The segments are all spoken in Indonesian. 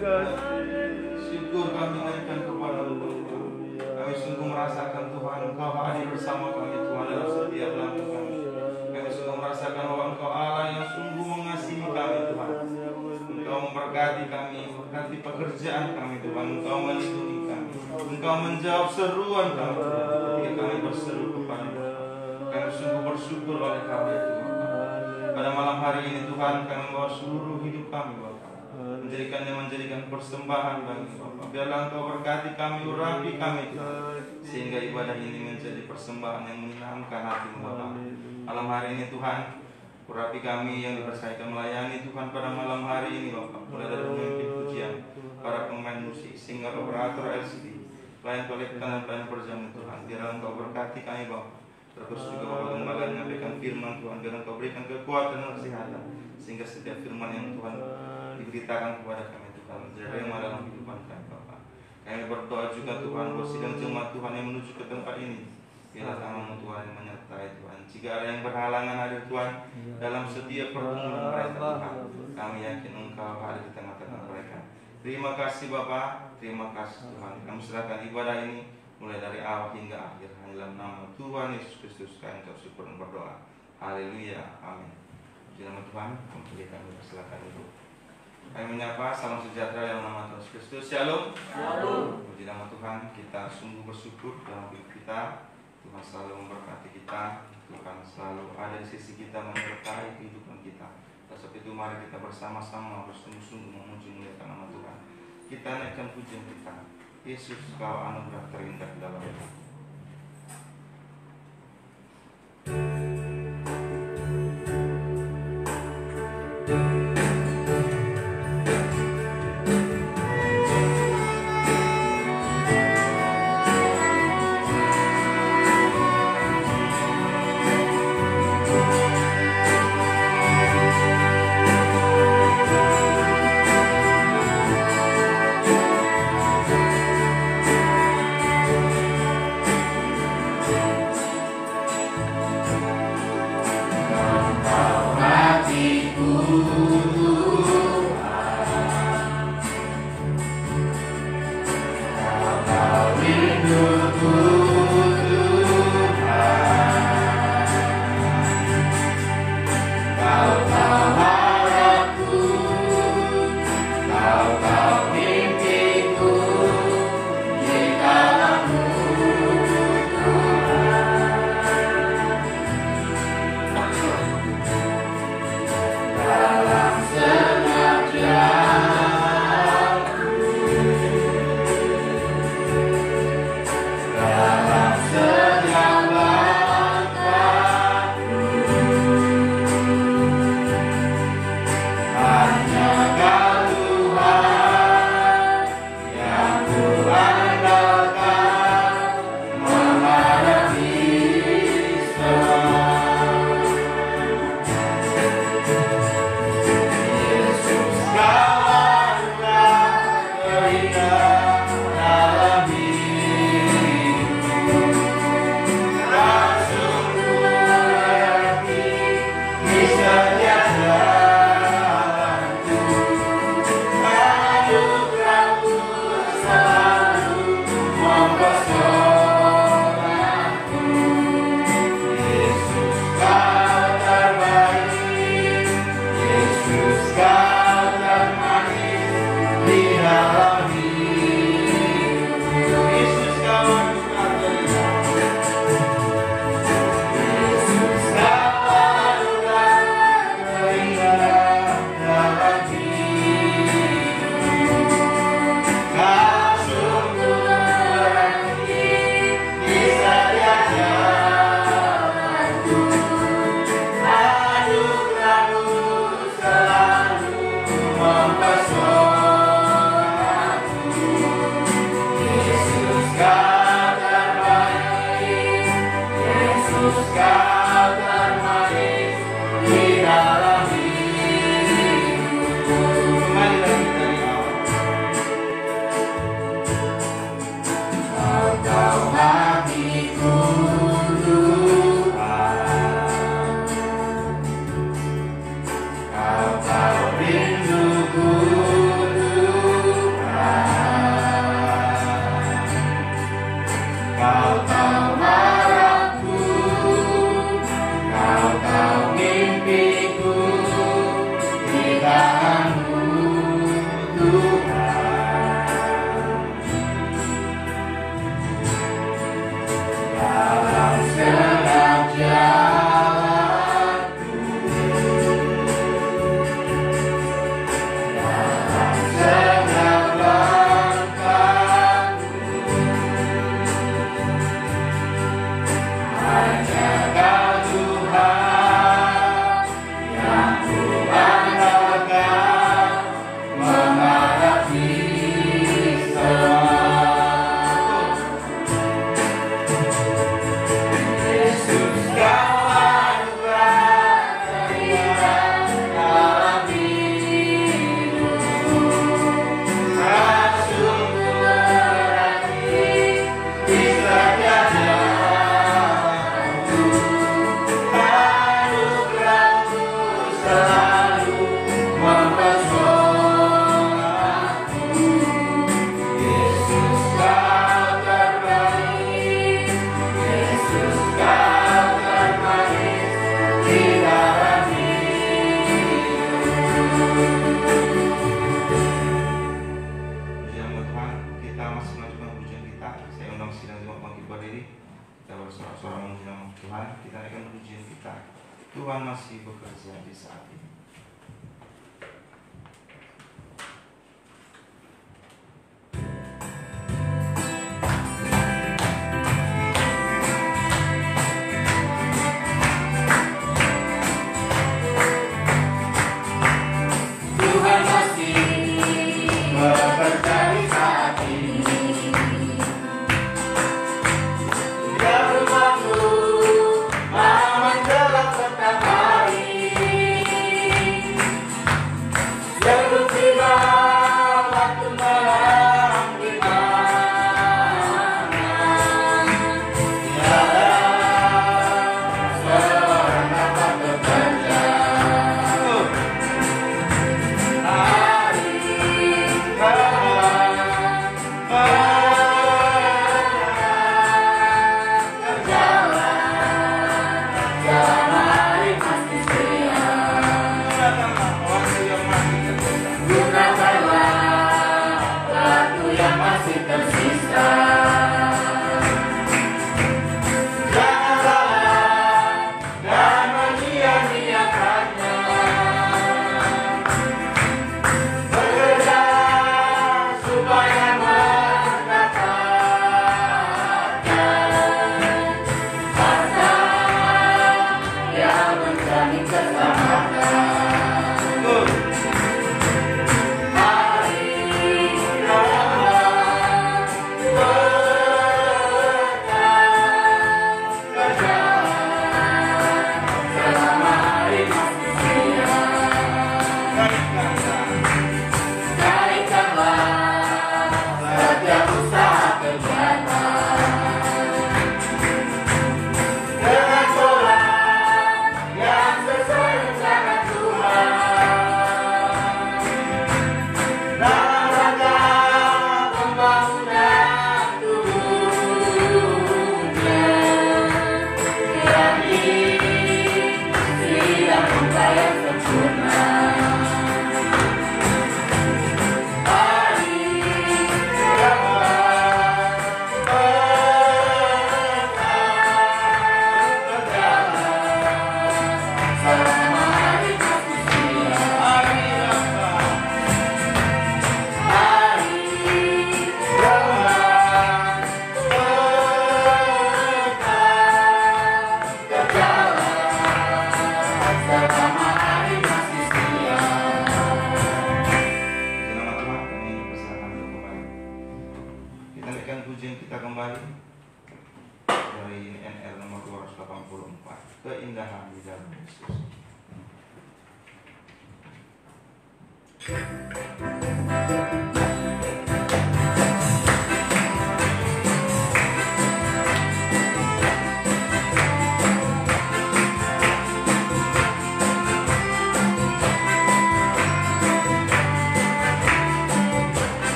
Syukur kami naikkan kepada Bapa. Kami sungguh merasakan Tuhan Engkau hadir bersama kami Tuhan dalam setiap langkah kami. Kami sungguh merasakan bahwa Engkau Allah yang sungguh mengasihi kami Tuhan. Engkau memberkati kami, memberkati pekerjaan kami Tuhan. Engkau melindungi kami. Engkau menjawab seruan kami Tuhan ketika kami berseru kepada Engkau. Kami sungguh bersyukur oleh karya Tuhan. Pada malam hari ini Tuhan kami bawa seluruh hidup kami Bapak, menjadikan persembahan bagi Bapak. Biarlah Engkau berkati kami, urapi kami Tuhan, sehingga ibadah ini menjadi persembahan yang menyenangkan hati Bapak. Malam hari ini Tuhan, urapi kami yang dipercayakan melayani Tuhan pada malam hari ini Bapak. Mulai dari pemimpin pujian, para pemain musik, singer, operator LCD, pelayan kolektan dan pelayan perjamuan Tuhan. Biarlah Engkau berkati kami Bapak. Terus juga Bapak Gembala menyampaikan firman Tuhan, biar Engkau berikan kekuatan dan kesehatan, sehingga setiap firman yang Tuhan diberitakan kepada kami Tuhan menjadi rema dalam kehidupan kami Bapak. Kami berdoa juga Tuhan buat sidang jemaat Tuhan yang menuju ke tempat ini. Biarlah tangan-Mu Tuhan yang menyertai Tuhan. Jika ada yang berhalangan hadir Tuhan dalam setiap pertemuan mereka Tuhan, kami yakin Engkau hadir di tengah-tengah mereka. Terima kasih Bapak, terima kasih Tuhan. Kami serahkan ibadah ini mulai dari awal hingga akhir hanya dalam nama Tuhan Yesus Kristus kami ucap syukur dan berdoa. Haleluya, amin. Puji nama Tuhan, kembali kami persilakan ibu. Kami menyapa salam sejahtera dalam nama Tuhan Yesus Kristus. Shalom. Shalom. Puji nama Tuhan, kita sungguh bersyukur dalam hidup kita. Tuhan selalu memberkati kita, Tuhan selalu ada di sisi kita menyertai kehidupan kita. Sebab itu mari kita bersama-sama bersungguh-sungguh memuji muliakan nama Tuhan. Kita naikkan pujian kita. Yesus, Kau anugerah terindah dalam hidup. diri, kita bersorak-sorak memuji nama Tuhan, kita naikkan pujian kita. Tuhan masih bekerja di saat ini. Keindahan di dalam Yesus.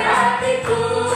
Hatiku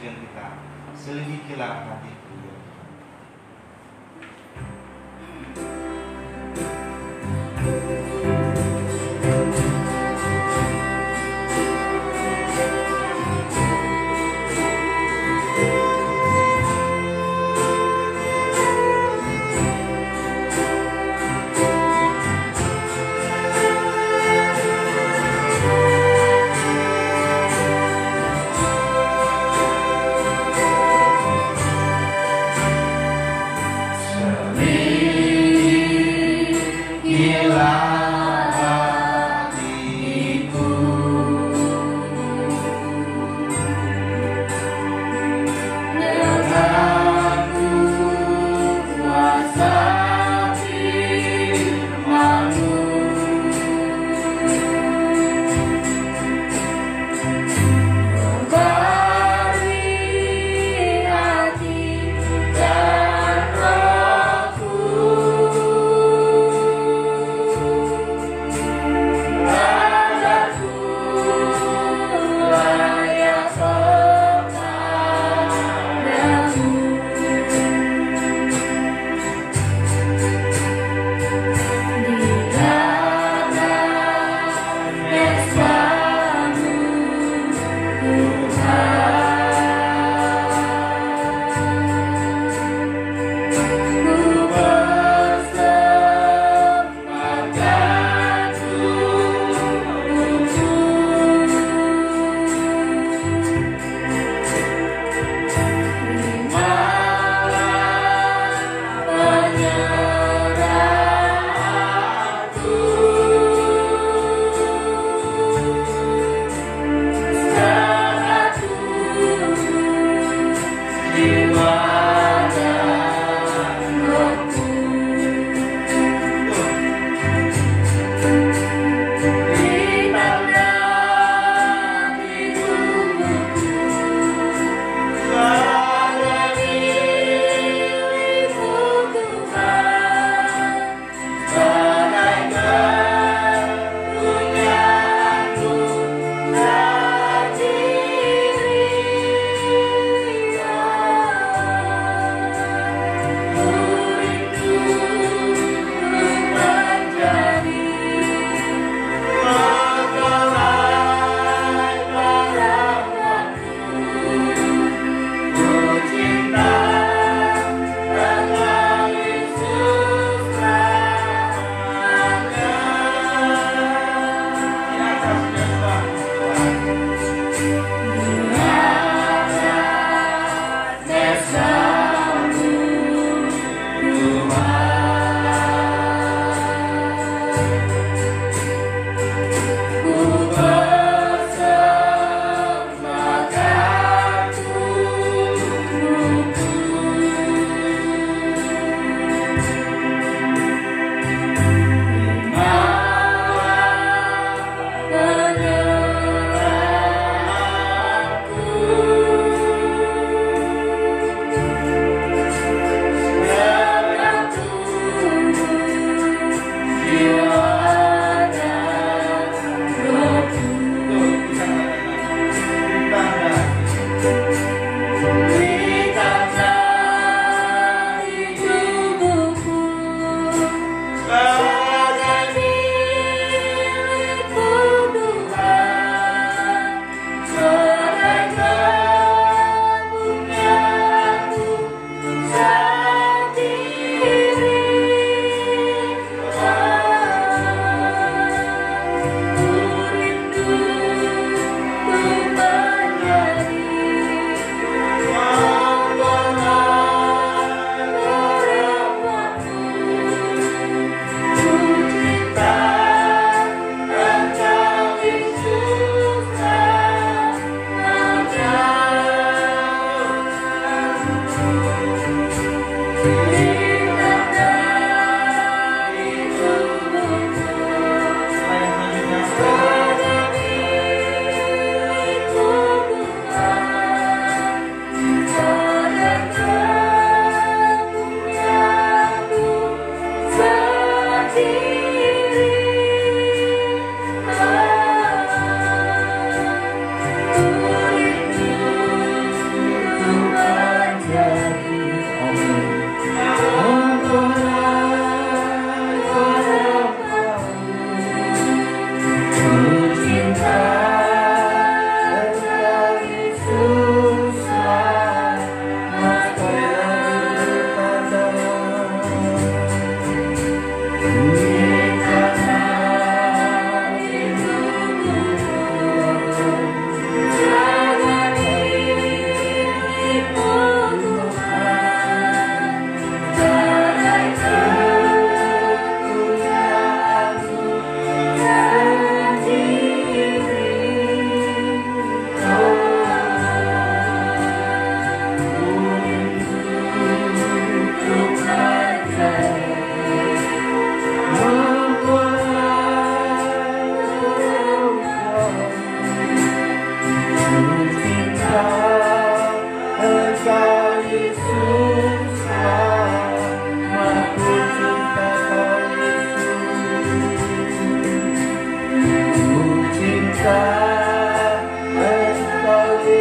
pujian kita. Selidikilah hatiku.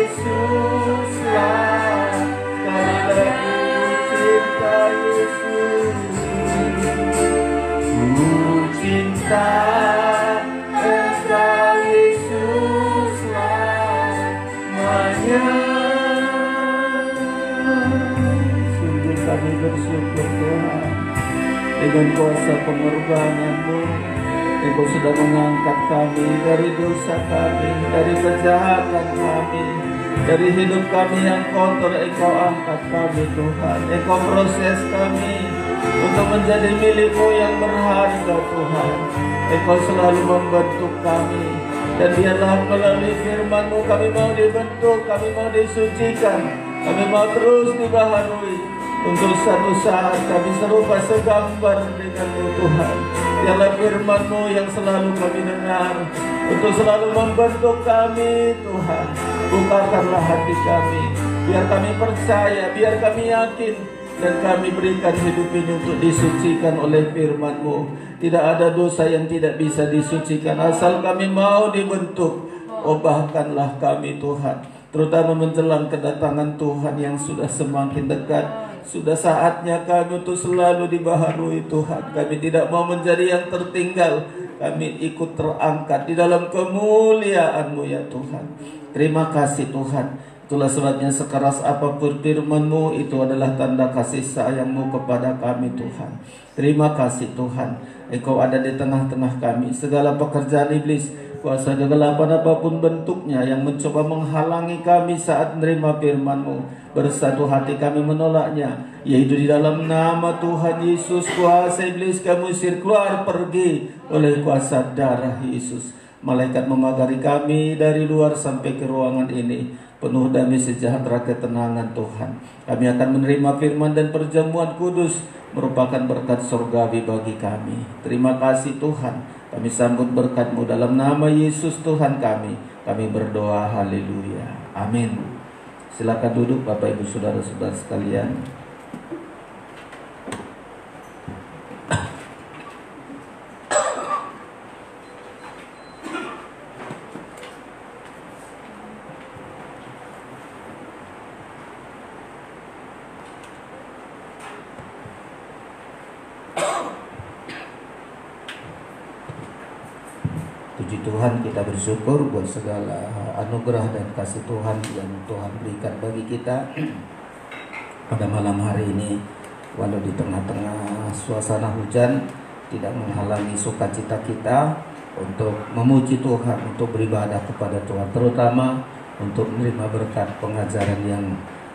Yesuslah, karena ku cinta Yesus. Ku cinta Engkau Yesuslah, sungguh kami bersyukur Tuhan, dengan kuasa pengorbanan-Mu Engkau sudah mengangkat kami dari dosa kami, dari kejahatan kami, dari hidup kami yang kotor. Engkau angkat kami Tuhan, Engkau proses kami untuk menjadi milik-Mu yang berharga Tuhan. Engkau selalu membentuk kami, dan biarlah melalui firman-Mu kami mau dibentuk, kami mau disucikan, kami mau terus dibaharui, untuk satu saat kami serupa segambar dengan-Mu Tuhan. Biarlah firman-Mu yang selalu kami dengar, untuk selalu membentuk kami Tuhan. Bukakanlah hati kami, biar kami percaya, biar kami yakin, dan kami berikan hidup ini untuk disucikan oleh firman-Mu. Tidak ada dosa yang tidak bisa disucikan, asal kami mau dibentuk. Ubahkanlah kami Tuhan, terutama menjelang kedatangan Tuhan yang sudah semakin dekat. Sudah saatnya kami untuk selalu dibaharui Tuhan. Kami tidak mau menjadi yang tertinggal, kami ikut terangkat di dalam kemuliaan-Mu ya Tuhan. Terima kasih Tuhan. Itulah sebabnya sekeras apapun firman-Mu, itu adalah tanda kasih sayang-Mu kepada kami Tuhan. Terima kasih Tuhan, Engkau ada di tengah-tengah kami. Segala pekerjaan iblis, kuasa kegelapan apapun bentuknya yang mencoba menghalangi kami saat menerima firman-Mu, bersatu hati kami menolaknya, yaitu di dalam nama Tuhan Yesus. Kuasa iblis kami usir keluar, pergi oleh kuasa darah Yesus. Malaikat memagari kami dari luar sampai ke ruangan ini, penuh damai sejahtera ketenangan Tuhan. Kami akan menerima firman dan perjamuan kudus, merupakan berkat surgawi bagi kami. Terima kasih Tuhan, kami sambut berkat-Mu dalam nama Yesus Tuhan kami. Kami berdoa, haleluya, amin. Silakan duduk Bapak Ibu Saudara-saudara sekalian. Puji Tuhan, kita bersyukur buat segala anugerah dan kasih Tuhan yang Tuhan berikan bagi kita pada malam hari ini. Walau di tengah-tengah suasana hujan, tidak menghalangi sukacita kita untuk memuji Tuhan, untuk beribadah kepada Tuhan, terutama untuk menerima berkat pengajaran yang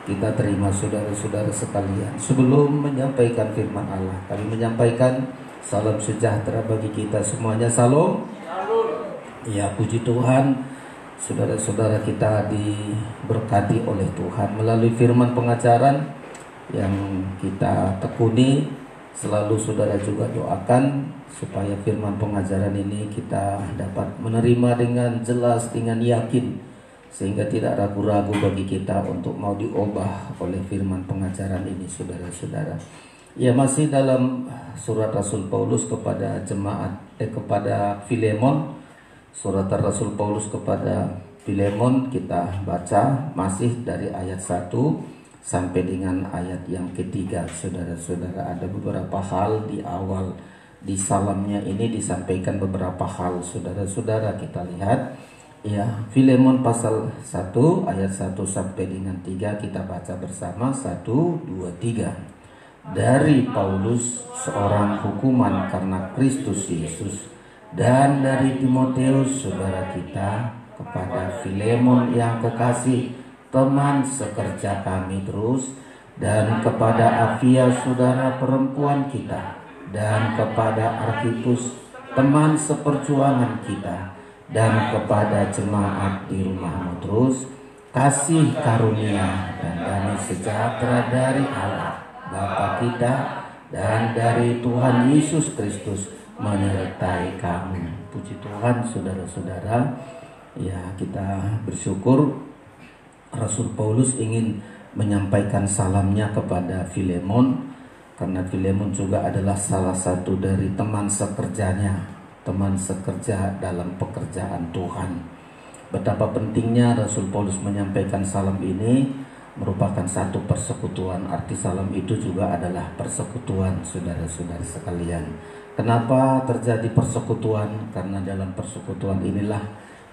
kita terima saudara-saudara sekalian. Sebelum menyampaikan firman Allah, kami menyampaikan salam sejahtera bagi kita semuanya. Salam. Ya, puji Tuhan, saudara-saudara kita diberkati oleh Tuhan melalui firman pengajaran yang kita tekuni. Selalu saudara juga doakan supaya firman pengajaran ini kita dapat menerima dengan jelas, dengan yakin, sehingga tidak ragu-ragu bagi kita untuk mau diubah oleh firman pengajaran ini saudara-saudara. Ya, masih dalam surat Rasul Paulus kepada jemaat kepada Filemon. Surat Rasul Paulus kepada Filemon kita baca masih dari ayat 1 sampai dengan ayat yang ketiga. Saudara-saudara, ada beberapa hal di awal di salamnya ini disampaikan beberapa hal. Saudara-saudara, kita lihat ya, Filemon pasal 1 ayat 1 sampai dengan 3 kita baca bersama. 1, 2, 3. Dari Paulus, seorang hukuman karena Kristus Yesus, dan dari Timoteus saudara kita, kepada Filemon yang kekasih, teman sekerja kami terus, dan kepada Afia saudara perempuan kita, dan kepada Arkhipus teman seperjuangan kita, dan kepada jemaat di rumahmu terus, kasih karunia dan damai sejahtera dari Allah Bapa kita dan dari Tuhan Yesus Kristus menyertai kamu. Puji Tuhan saudara-saudara. Ya, kita bersyukur Rasul Paulus ingin menyampaikan salamnya kepada Filemon, karena Filemon juga adalah salah satu dari teman sekerjanya, teman sekerja dalam pekerjaan Tuhan. Betapa pentingnya Rasul Paulus menyampaikan salam ini merupakan satu persekutuan. Arti salam itu juga adalah persekutuan, saudara-saudara sekalian. Kenapa terjadi persekutuan? Karena dalam persekutuan inilah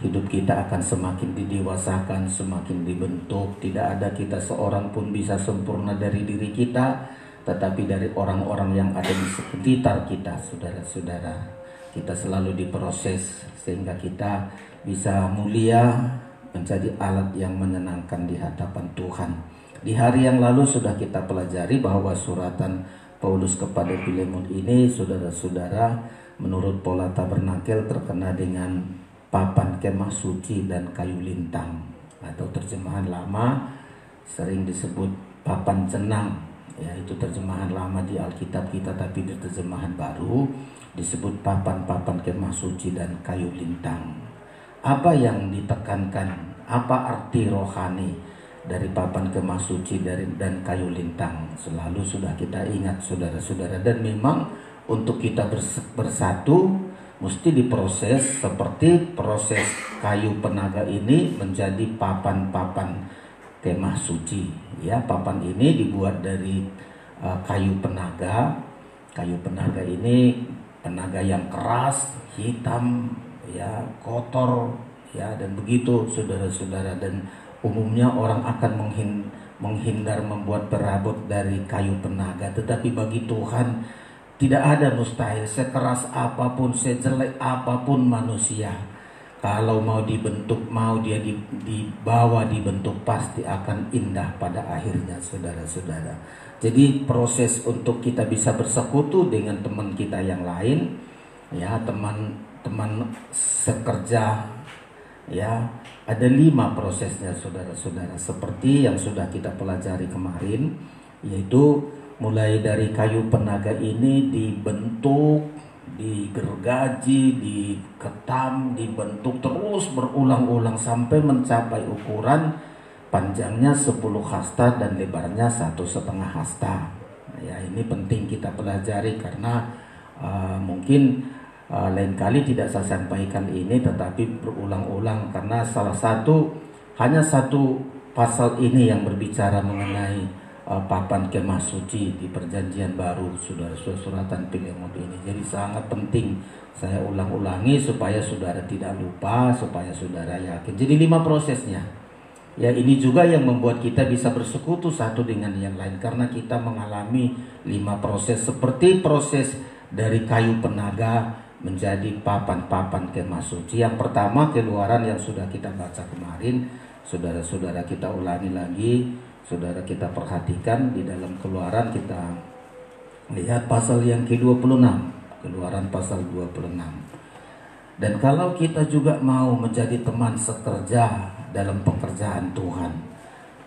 hidup kita akan semakin didewasakan, semakin dibentuk. Tidak ada kita seorang pun bisa sempurna dari diri kita, tetapi dari orang-orang yang ada di sekitar kita, saudara-saudara. Kita selalu diproses sehingga kita bisa mulia, menjadi alat yang menyenangkan di hadapan Tuhan. Di hari yang lalu sudah kita pelajari bahwa suratan Paulus kepada Filemon ini, saudara-saudara, menurut pola tabernakel terkena dengan papan kemah suci dan kayu lintang, atau terjemahan lama sering disebut papan cenang. Ya, itu terjemahan lama di Alkitab kita, tapi di terjemahan baru disebut papan-papan kemah suci dan kayu lintang. Apa yang ditekankan? Apa arti rohani dari papan kemah suci dan kayu lintang? Selalu sudah kita ingat, saudara-saudara. Dan memang untuk kita bersatu mesti diproses seperti proses kayu penaga ini menjadi papan-papan kemah suci. Ya, papan ini dibuat dari kayu penaga. Kayu penaga ini penaga yang keras, hitam, ya, kotor, ya, dan begitu, saudara-saudara. Dan umumnya orang akan menghindar membuat perabot dari kayu penaga, tetapi bagi Tuhan tidak ada mustahil. Sekeras apapun, sejelek apapun manusia, kalau mau dibentuk, mau dia dibawa dibentuk, pasti akan indah pada akhirnya, saudara-saudara. Jadi proses untuk kita bisa bersekutu dengan teman kita yang lain, ya, teman sekerja, ya, ada 5 prosesnya, saudara-saudara, seperti yang sudah kita pelajari kemarin, yaitu mulai dari kayu penaga ini dibentuk, digergaji, diketam, dibentuk terus berulang-ulang sampai mencapai ukuran panjangnya 10 hasta dan lebarnya 1,5 hasta. Ya, ini penting kita pelajari karena mungkin lain kali tidak saya sampaikan ini, tetapi berulang-ulang karena hanya satu pasal ini yang berbicara mengenai papan kemah suci di Perjanjian Baru, saudara-saudara, suratan Filemon ini. Jadi sangat penting saya ulang-ulangi supaya saudara tidak lupa, supaya saudara yakin. Jadi 5 prosesnya. Ya, ini juga yang membuat kita bisa bersekutu satu dengan yang lain karena kita mengalami 5 proses, seperti proses dari kayu penaga menjadi papan-papan kemah suci. Yang pertama, Keluaran yang sudah kita baca kemarin, saudara-saudara, kita ulangi lagi. Saudara, kita perhatikan di dalam Keluaran, kita lihat pasal yang ke-26, Keluaran pasal 26. Dan kalau kita juga mau menjadi teman sekerja dalam pekerjaan Tuhan,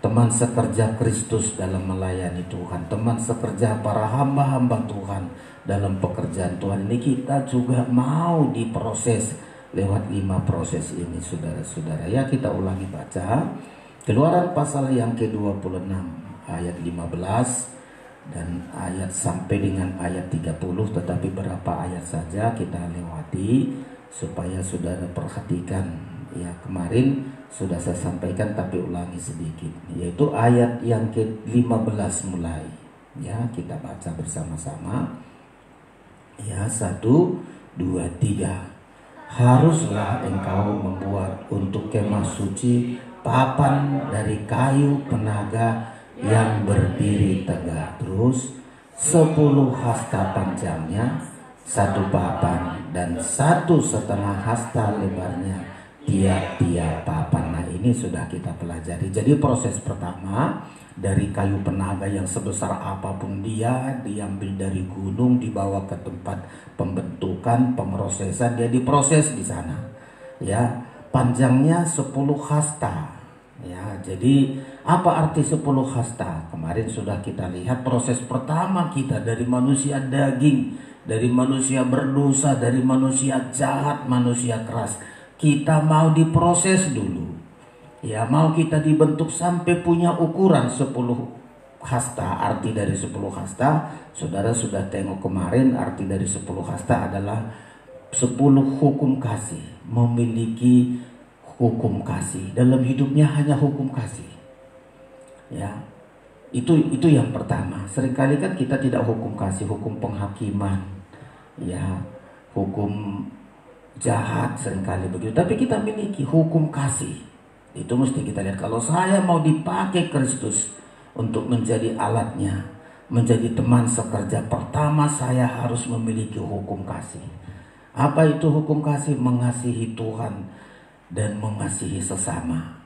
teman sekerja Kristus dalam melayani Tuhan, teman sekerja para hamba-hamba Tuhan dalam pekerjaan Tuhan ini, kita juga mau diproses lewat 5 proses ini, saudara-saudara. Ya, kita ulangi baca Keluaran pasal yang ke-26 ayat 15 dan ayat sampai dengan ayat 30, tetapi berapa ayat saja kita lewati supaya saudara perhatikan. Ya, kemarin sudah saya sampaikan tapi ulangi sedikit, yaitu ayat yang ke-15 mulai. Ya, kita baca bersama-sama. Ya, 1, 2, 3. Haruslah engkau membuat untuk kemah suci papan dari kayu penaga yang berdiri tegak. Terus 10 hasta panjangnya, 1 papan, dan 1,5 hasta lebarnya tiap-tiap papan. Nah, ini sudah kita pelajari. Jadi proses pertama dari kayu penaga yang sebesar apapun dia diambil dari gunung, dibawa ke tempat pembentukan, pemrosesan, dia diproses di sana. Ya, panjangnya 10 hasta. Ya, jadi apa arti 10 hasta? Kemarin sudah kita lihat proses pertama kita dari manusia daging, dari manusia berdosa, dari manusia jahat, manusia keras. Kita mau diproses dulu. Ya, mau kita dibentuk sampai punya ukuran 10 hasta. Arti dari 10 hasta, saudara sudah tengok kemarin, arti dari 10 hasta adalah 10 hukum kasih. Memiliki hukum kasih. Dalam hidupnya hanya hukum kasih. Ya, itu yang pertama. Seringkali kan kita tidak hukum kasih, hukum penghakiman, ya, hukum jahat seringkali begitu. Tapi kita miliki hukum kasih. Itu mesti kita lihat. Kalau saya mau dipakai Kristus untuk menjadi alatnya, menjadi teman sekerja, pertama saya harus memiliki hukum kasih. Apa itu hukum kasih? Mengasihi Tuhan dan mengasihi sesama.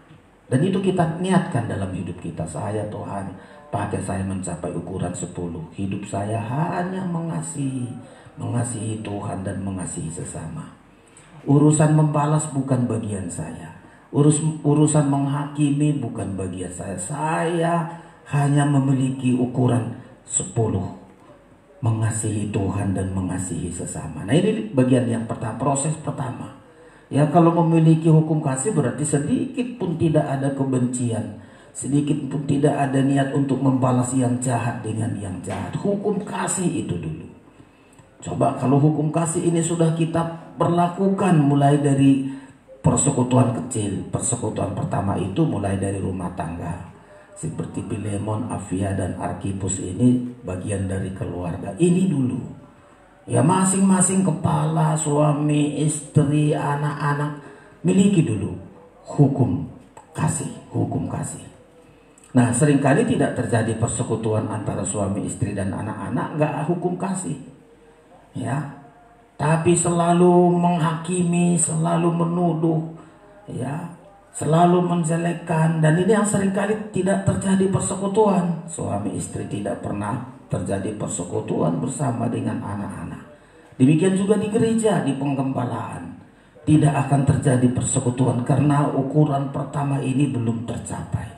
Dan itu kita niatkan dalam hidup kita. Saya, Tuhan, pakai saya mencapai ukuran 10. Hidup saya hanya mengasihi Tuhan dan mengasihi sesama. Urusan membalas bukan bagian saya. Urusan menghakimi bukan bagian saya. Saya hanya memiliki ukuran 10. Mengasihi Tuhan dan mengasihi sesama. Nah, ini bagian yang pertama, proses pertama. Ya, kalau memiliki hukum kasih berarti sedikit pun tidak ada kebencian, sedikit pun tidak ada niat untuk membalas yang jahat dengan yang jahat. Hukum kasih itu dulu. Coba kalau hukum kasih ini sudah kita berlakukan mulai dari persekutuan kecil. Persekutuan pertama itu mulai dari rumah tangga. Seperti Filemon, Apfia, dan Arkhipus ini bagian dari keluarga. Ini dulu. Ya, masing-masing kepala, suami, istri, anak-anak, miliki dulu hukum kasih, hukum kasih. Nah, seringkali tidak terjadi persekutuan antara suami, istri, dan anak-anak, nggak hukum kasih. Ya, tapi selalu menghakimi, selalu menuduh, ya, selalu menjelekkan. Dan ini yang seringkali tidak terjadi persekutuan. Suami istri tidak pernah terjadi persekutuan bersama dengan anak-anak. Demikian juga di gereja, di penggembalaan, tidak akan terjadi persekutuan karena ukuran pertama ini belum tercapai.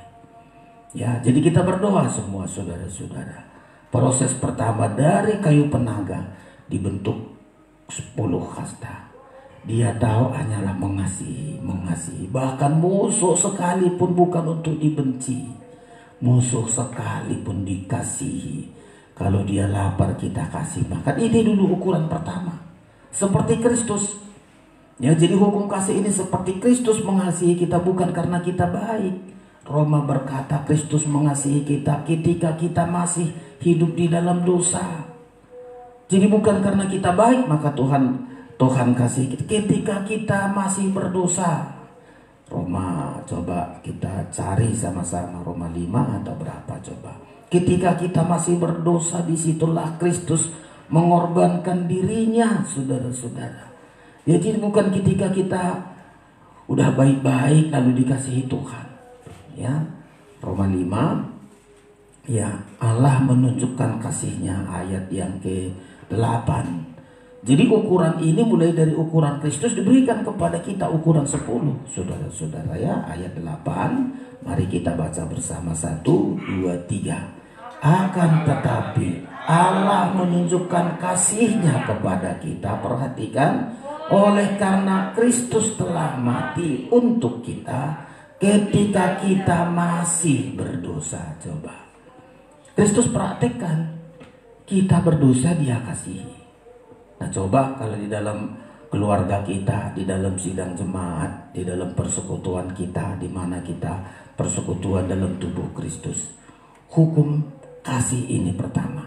Ya, jadi kita berdoa semua saudara-saudara. Proses pertama dari kayu penaga dibentuk 10 kasta. Dia tahu hanyalah mengasihi. Bahkan musuh sekalipun bukan untuk dibenci. Musuh sekalipun dikasihi. Kalau dia lapar kita kasih makan. Ini dulu ukuran pertama. Seperti Kristus. Ya, jadi hukum kasih ini seperti Kristus mengasihi kita bukan karena kita baik. Roma berkata Kristus mengasihi kita ketika kita masih hidup di dalam dosa. Jadi bukan karena kita baik maka Tuhan kasih kita ketika kita masih berdosa. Roma, coba kita cari sama-sama Roma 5 atau berapa coba. Ketika kita masih berdosa, disitulah Kristus mengorbankan dirinya, saudara-saudara. Jadi bukan ketika kita udah baik-baik lalu dikasihi Tuhan. Ya, Roma 5, ya, Allah menunjukkan kasihnya, ayat yang ke-8. Jadi ukuran ini mulai dari ukuran Kristus diberikan kepada kita ukuran 10, saudara-saudara, ya, ayat 8. Mari kita baca bersama 1, 2, 3. Akan tetapi Allah menunjukkan kasih-Nya kepada kita, perhatikan, oleh karena Kristus telah mati untuk kita ketika kita masih berdosa. Coba Kristus praktekkan, kita berdosa Dia kasihi. Nah, coba kalau di dalam keluarga kita, di dalam sidang jemaat, di dalam persekutuan kita, di mana kita persekutuan dalam tubuh Kristus, hukum kasih ini pertama.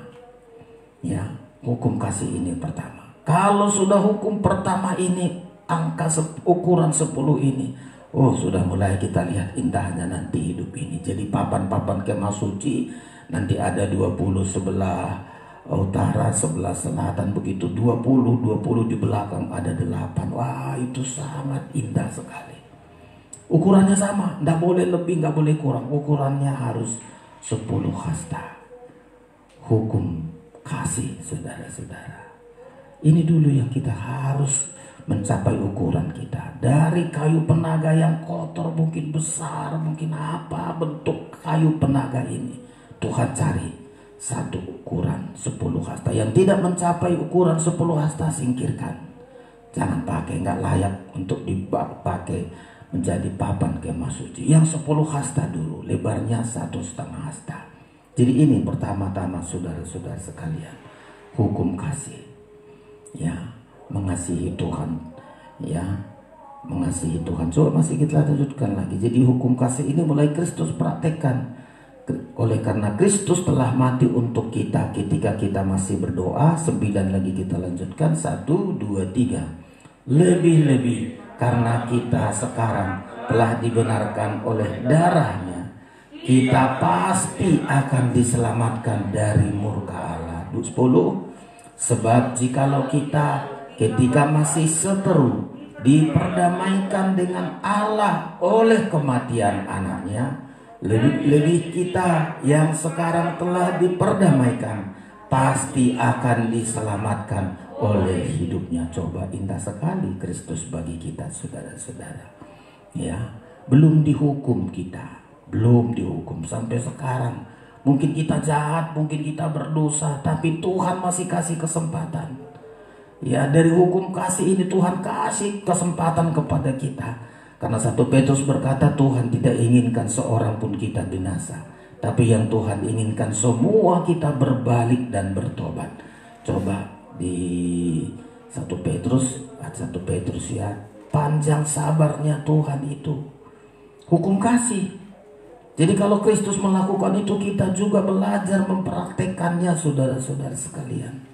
Ya, hukum kasih ini pertama. Kalau sudah hukum pertama ini, angka ukuran 10 ini, oh, sudah mulai kita lihat indahnya nanti hidup ini. Jadi papan-papan kemah suci nanti ada 20 sebelah utara, sebelah selatan, begitu 20 di belakang ada 8. Wah, itu sangat indah sekali. Ukurannya sama, tidak boleh lebih, nggak boleh kurang. Ukurannya harus 10 kasta. Hukum kasih, saudara-saudara. Ini dulu yang kita harus mencapai ukuran kita. Dari kayu penaga yang kotor, mungkin besar, mungkin apa bentuk kayu penaga ini, Tuhan cari satu ukuran 10 hasta. Yang tidak mencapai ukuran 10 hasta, singkirkan. Jangan pakai, nggak layak untuk dipakai menjadi papan kemah suci. Yang 10 hasta dulu, lebarnya 1,5 hasta. Jadi ini pertama-tama saudara-saudara sekalian, hukum kasih. Ya, mengasihi Tuhan, ya, mengasihi Tuhan. Coba masih kita lanjutkan lagi. Jadi hukum kasih ini mulai Kristus praktekkan. Oleh karena Kristus telah mati untuk kita ketika kita masih berdoa. 9 lagi kita lanjutkan. 1, 2, 3. Lebih-lebih karena kita sekarang telah dibenarkan oleh darahnya, kita pasti akan diselamatkan dari murka Allah. 10. Sebab jikalau kita ketika masih seteru diperdamaikan dengan Allah oleh kematian anaknya, lebih-lebih kita yang sekarang telah diperdamaikan pasti akan diselamatkan oleh hidupnya. Coba indah sekali Kristus bagi kita, saudara-saudara. Ya, belum dihukum kita, belum dihukum sampai sekarang. Mungkin kita jahat, mungkin kita berdosa, tapi Tuhan masih kasih kesempatan. Ya, dari hukum kasih ini Tuhan kasih kesempatan kepada kita. Karena 1 Petrus berkata Tuhan tidak inginkan seorang pun kita binasa, tapi yang Tuhan inginkan semua kita berbalik dan bertobat. Coba di 1 Petrus ya, panjang sabarnya Tuhan itu hukum kasih. Jadi kalau Kristus melakukan itu, kita juga belajar mempraktekannya, saudara-saudara sekalian.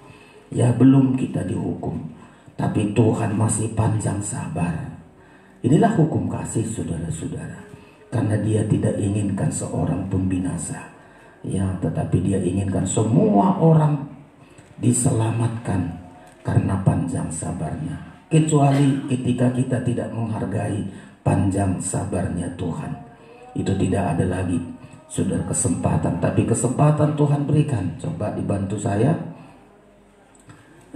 Ya, belum kita dihukum, tapi Tuhan masih panjang sabar. Inilah hukum kasih, saudara-saudara. Karena Dia tidak inginkan seorang pun binasa, ya, tetapi Dia inginkan semua orang diselamatkan karena panjang sabarnya. Kecuali ketika kita tidak menghargai panjang sabarnya Tuhan, itu tidak ada lagi, saudara, kesempatan. Tapi kesempatan Tuhan berikan. Coba dibantu saya.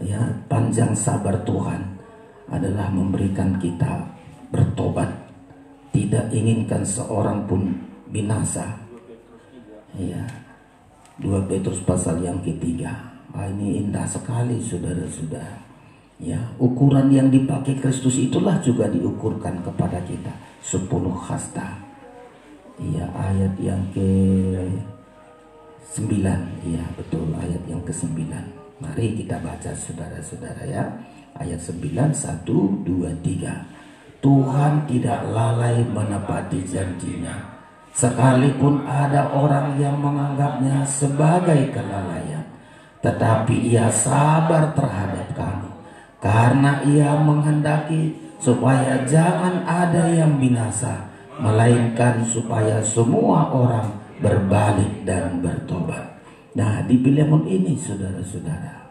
Ya, panjang sabar Tuhan adalah memberikan kita bertobat, tidak inginkan seorang pun binasa. Ya, 2 Petrus pasal yang ketiga. Ini indah sekali, saudara-saudara. Ya, ukuran yang dipakai Kristus itulah juga diukurkan kepada kita. 10 hasta. Ya, ayat yang ke-9. Ya, betul, ayat yang ke-9. Mari kita baca, saudara-saudara, ya. Ayat 9, 1, 2, 3. Tuhan tidak lalai menepati janjinya, sekalipun ada orang yang menganggapnya sebagai kelalaian. Tetapi Ia sabar terhadap kami, karena Ia menghendaki supaya jangan ada yang binasa, melainkan supaya semua orang berbalik dan bertobat. Nah, di Filemon ini, saudara-saudara,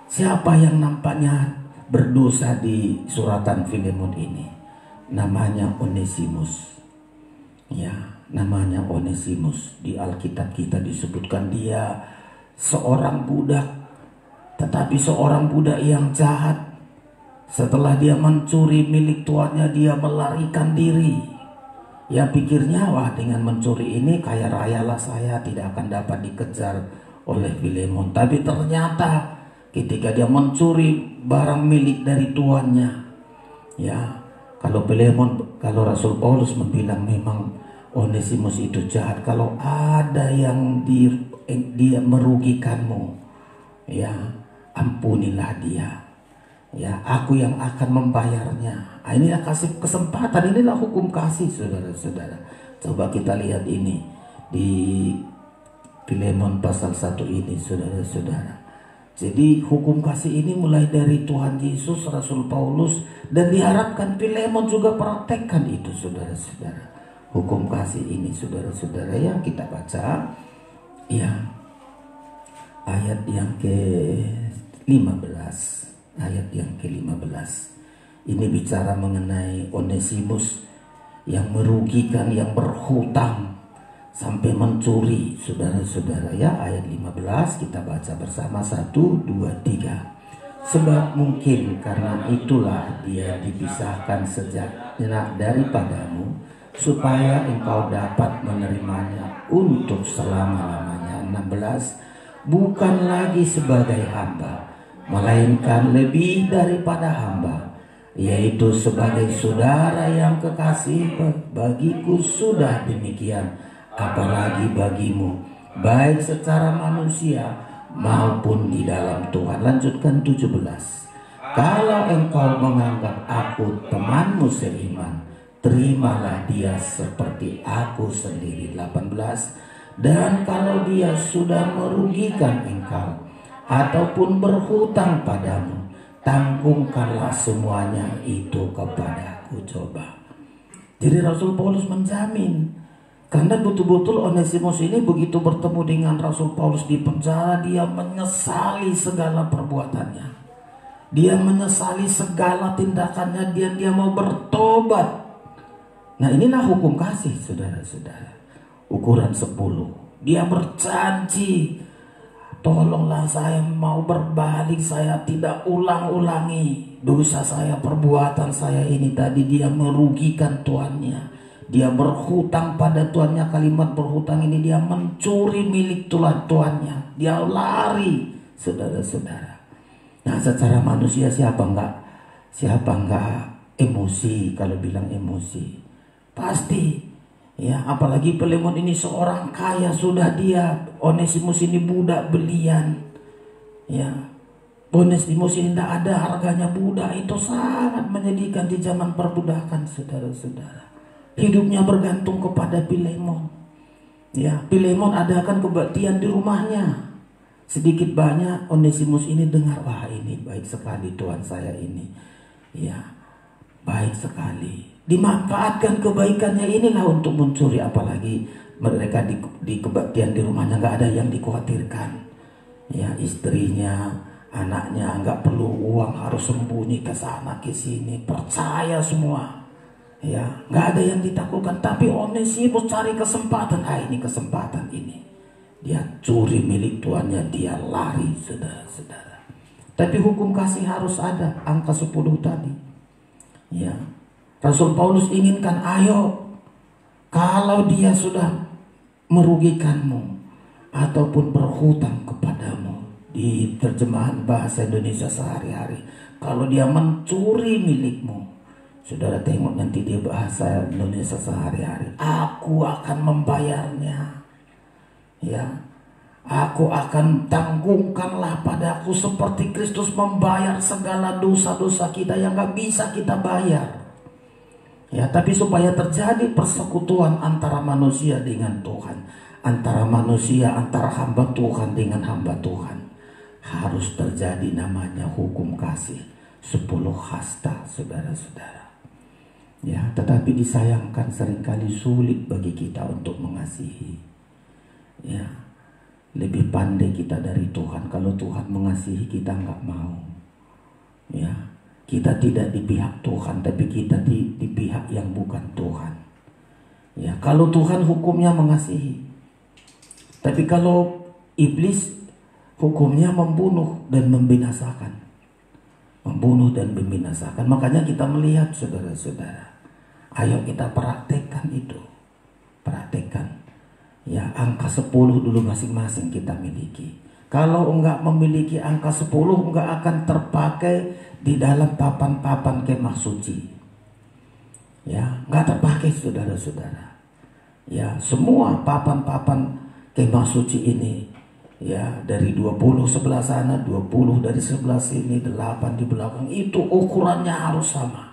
siapa yang nampaknya berdosa di suratan Filemon ini? Namanya Onesimus. Ya, namanya Onesimus. Di Alkitab kita disebutkan dia seorang budak, tetapi seorang budak yang jahat. Setelah dia mencuri milik tuannya, dia melarikan diri. Ya, pikirnya, wah, dengan mencuri ini kaya rayalah saya, tidak akan dapat dikejar oleh Filemon. Tapi ternyata ketika dia mencuri barang milik dari tuannya, ya, kalau Rasul Paulus bilang memang Onesimus itu jahat. Kalau ada yang dia merugikanmu, ya, ampunilah dia. Ya, aku yang akan membayarnya. Inilah kasih kesempatan, inilah hukum kasih, saudara-saudara. Coba kita lihat ini di Filemon pasal 1 ini, saudara-saudara. Jadi hukum kasih ini mulai dari Tuhan Yesus, Rasul Paulus, dan diharapkan Filemon juga praktekkan itu, saudara-saudara. Hukum kasih ini, saudara-saudara, yang kita baca, ya, ayat yang ke-15. Ayat yang ke-15. Ini bicara mengenai Onesimus yang merugikan, yang berhutang sampai mencuri, saudara-saudara, ya. Ayat 15 kita baca bersama. 1, 2, 3. Sebab mungkin karena itulah dia dipisahkan sejenak daripadamu, supaya engkau dapat menerimanya untuk selama-lamanya. 16. Bukan lagi sebagai hamba, melainkan lebih daripada hamba, yaitu sebagai saudara yang kekasih. Bagiku sudah demikian, apalagi bagimu, baik secara manusia maupun di dalam Tuhan. Lanjutkan 17. Kalau engkau menganggap aku temanmu seiman, terimalah dia seperti aku sendiri. 18. Dan kalau dia sudah merugikan engkau ataupun berhutang padamu, tanggungkanlah semuanya itu kepadaku. Coba. Jadi Rasul Paulus menjamin, karena betul-betul Onesimus ini begitu bertemu dengan Rasul Paulus di penjara, dia menyesali segala perbuatannya. Dia menyesali segala tindakannya, dia mau bertobat. Nah, inilah hukum kasih, saudara-saudara. Ukuran 10. Dia berjanji, tolonglah saya mau berbalik, saya tidak ulang-ulangi dosa saya, perbuatan saya ini tadi. Dia merugikan tuannya, dia berhutang pada tuannya. Kalimat berhutang ini, dia mencuri milik tuannya, dia lari, saudara-saudara. Nah, secara manusia siapa enggak emosi? Kalau bilang emosi pasti ya, apalagi Filemon ini seorang kaya, sudah dia, Onesimus ini budak belian ya. Onesimus ini tidak ada harganya. Budak itu sangat menyedihkan di zaman perbudakan, saudara-saudara. Hidupnya bergantung kepada Filemon ya. Filemon adakan kebaktian di rumahnya. Sedikit banyak Onesimus ini dengar, wah ini baik sekali tuan saya ini ya, baik sekali. Dimanfaatkan kebaikannya inilah untuk mencuri. Apalagi mereka di kebaktian di rumahnya nggak ada yang dikhawatirkan ya. Istrinya, anaknya nggak perlu uang harus sembunyi ke sana ke sini, percaya semua ya, nggak ada yang ditakutkan. Tapi Onesimus cari kesempatan, ini kesempatan ini, dia curi milik tuannya, dia lari, saudara-saudara. Tapi hukum kasih harus ada, angka 10 tadi ya. Rasul Paulus inginkan, ayo, kalau dia sudah merugikanmu ataupun berhutang kepadamu, di terjemahan bahasa Indonesia sehari-hari, kalau dia mencuri milikmu, saudara tengok nanti di bahasa Indonesia sehari-hari, aku akan membayarnya ya, aku akan tanggungkanlah padaku seperti Kristus membayar segala dosa-dosa kita yang gak bisa kita bayar ya. Tapi supaya terjadi persekutuan antara manusia dengan Tuhan, antara manusia, antara hamba Tuhan dengan hamba Tuhan, harus terjadi namanya hukum kasih 10 hasta, saudara-saudara ya. Tetapi disayangkan seringkali sulit bagi kita untuk mengasihi ya. Lebih pandai kita dari Tuhan. Kalau Tuhan mengasihi kita nggak mau ya. Kita tidak di pihak Tuhan, tapi kita di pihak yang bukan Tuhan ya. Kalau Tuhan hukumnya mengasihi, tapi kalau iblis hukumnya membunuh dan membinasakan, membunuh dan membinasakan. Makanya kita melihat, saudara-saudara, ayo kita praktekkan itu, praktekkan ya. Angka 10 dulu masing-masing kita miliki. Kalau enggak memiliki angka 10, enggak akan terpakai di dalam papan-papan kemah suci ya, enggak terpakai, saudara-saudara ya. Semua papan-papan kemah suci ini ya, dari 20 sebelah sana, 20 dari sebelah sini, 8 di belakang, itu ukurannya harus sama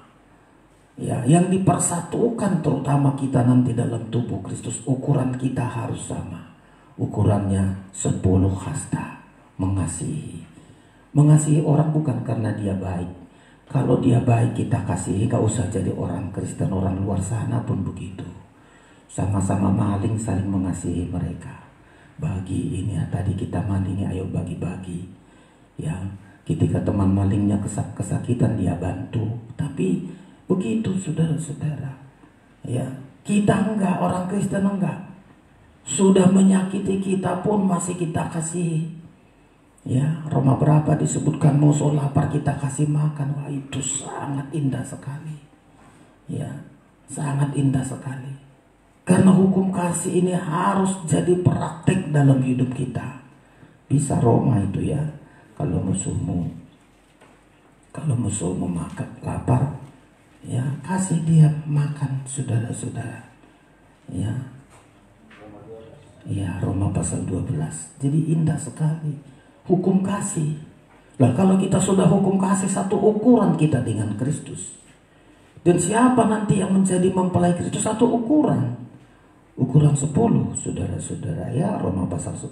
ya. Yang dipersatukan terutama kita nanti dalam tubuh Kristus, ukuran kita harus sama. Ukurannya 10 hasta, mengasihi. Mengasihi orang bukan karena dia baik. Kalau dia baik kita kasihi, gak usah jadi orang Kristen. Orang luar sana pun begitu, sama-sama maling saling mengasihi mereka. Bagi ini ya, tadi kita malingi, ayo bagi-bagi ya. Ketika teman malingnya kesakitan, dia bantu. Tapi begitu, saudara-saudara ya. Kita enggak, orang Kristen enggak, sudah menyakiti kita pun masih kita kasih ya. Roma berapa disebutkan, musuh lapar kita kasih makan. Wah, itu sangat indah sekali ya, sangat indah sekali. Karena hukum kasih ini harus jadi praktik dalam hidup kita. Bisa Roma itu ya, kalau musuhmu makan lapar ya, kasih dia makan, saudara-saudara ya. Ya, Roma pasal 12. Jadi indah sekali hukum kasih. Nah, kalau kita sudah hukum kasih, satu ukuran kita dengan Kristus. Dan siapa nanti yang menjadi mempelai Kristus? Satu ukuran. Ukuran 10, saudara-saudara ya, Roma pasal 10.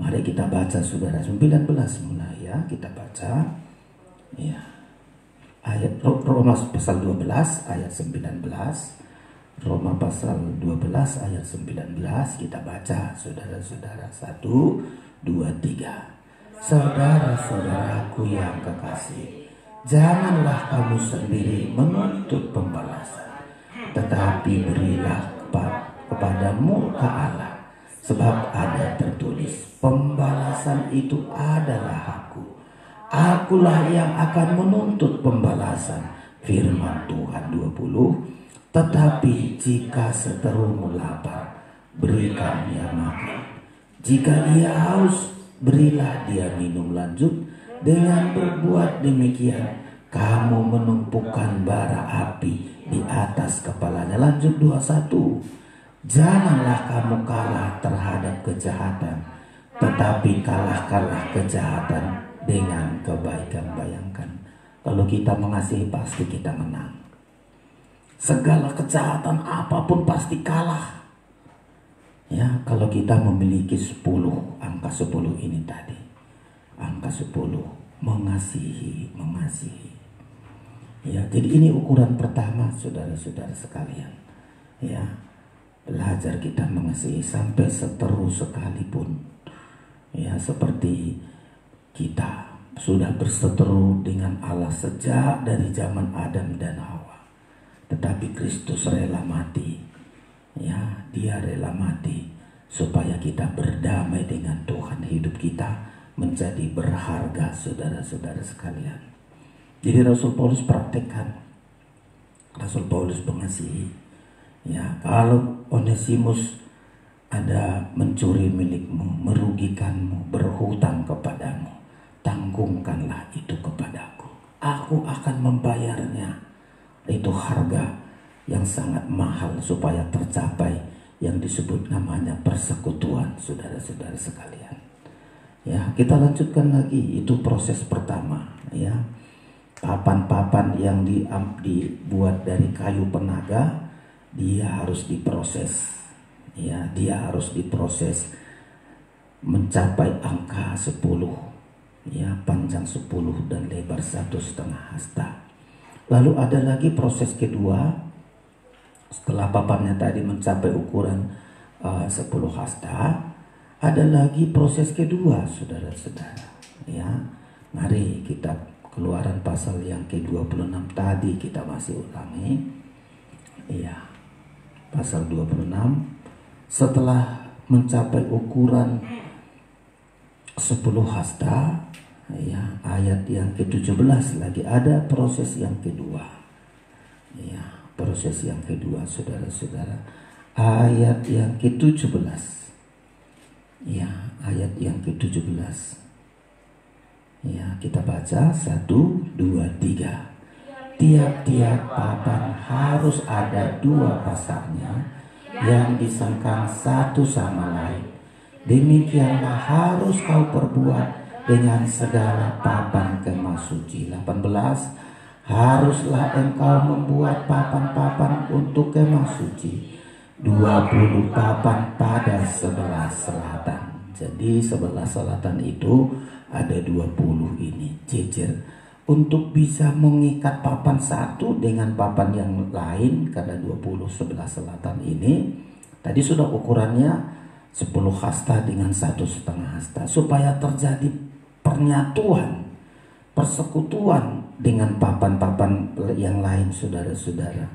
Mari kita baca saudara, 19 mulai ya, kita baca. Ya. Ayat Roma pasal 12 ayat 19. Roma pasal 12 ayat 19 kita baca saudara-saudara. 1, 2, 3. Saudara-saudaraku yang kekasih, janganlah kamu sendiri menuntut pembalasan, tetapi berilah kepada murka Allah, sebab ada tertulis, pembalasan itu adalah akulah yang akan menuntut pembalasan. Firman Tuhan 20, tetapi jika seterumu lapar, berikan ia makan, jika ia haus, berilah dia minum. Lanjut, dengan berbuat demikian kamu menumpukan bara api di atas kepalanya. Lanjut 21, janganlah kamu kalah terhadap kejahatan, tetapi kalahkanlah kejahatan dengan kebaikan. Bayangkan, kalau kita mengasihi pasti kita menang. Segala kejahatan apapun pasti kalah. Ya, kalau kita memiliki 10, angka 10 ini tadi. Angka 10, mengasihi. Ya, jadi ini ukuran pertama saudara-saudara sekalian. Ya, belajar kita mengasihi sampai seteru sekalipun. Ya, seperti kita sudah berseteru dengan Allah sejak dari zaman Adam dan Hawa. Tetapi Kristus rela mati. Ya, dia rela mati supaya kita berdamai dengan Tuhan. Hidup kita menjadi berharga saudara-saudara sekalian. Jadi Rasul Paulus praktekkan. Rasul Paulus mengasihi. Ya, kalau Onesimus ada mencuri milikmu, merugikanmu, berhutang kepadamu, tanggungkanlah itu kepadaku. Aku akan membayarnya. Itu harga yang sangat mahal supaya tercapai yang disebut namanya persekutuan saudara-saudara sekalian. Ya, kita lanjutkan lagi, itu proses pertama ya. Papan-papan yang dibuat dari kayu penaga, dia harus diproses. Ya, dia harus diproses mencapai angka 10. Ya, panjang 10 dan lebar 1,5 hasta. Lalu ada lagi proses kedua. Setelah papannya tadi mencapai ukuran 10 hasta, ada lagi proses kedua saudara-saudara. Ya, mari kita Keluaran pasal yang ke-26 tadi kita masih ulangi. Ya, pasal 26. Setelah mencapai ukuran 10 hasta, ya, ayat yang ke-17 lagi ada proses yang kedua. Ya, proses yang kedua saudara-saudara, ayat yang ke-17. Ya, ayat yang ke-17. Ya, kita baca 1, 2, 3. Tiap-tiap papan harus ada 2 pasarnya yang disengkang satu sama lain. Demikianlah harus kau perbuat dengan segala papan kemah suci. 18. Haruslah engkau membuat papan-papan untuk kemah suci, 20 papan pada sebelah selatan. Jadi sebelah selatan itu ada 20 ini jejer. Untuk bisa mengikat papan satu dengan papan yang lain, karena 20 sebelah selatan ini tadi sudah ukurannya 10 hasta dengan 1,5 hasta, supaya terjadi pernyatuan, persekutuan dengan papan-papan yang lain saudara-saudara.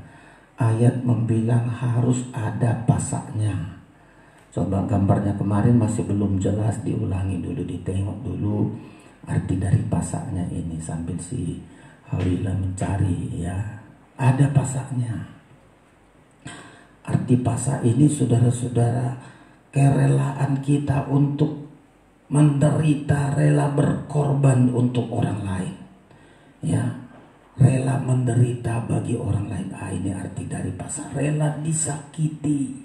Ayat membilang harus ada pasaknya. Coba gambarnya kemarin masih belum jelas, diulangi dulu, ditengok dulu arti dari pasaknya ini sambil si Hawila mencari ya. Ada pasaknya. Arti pasak ini saudara-saudara, kerelaan kita untuk menderita, rela berkorban untuk orang lain. Ya, rela menderita bagi orang lain. Ini arti dari pasak. Rela disakiti,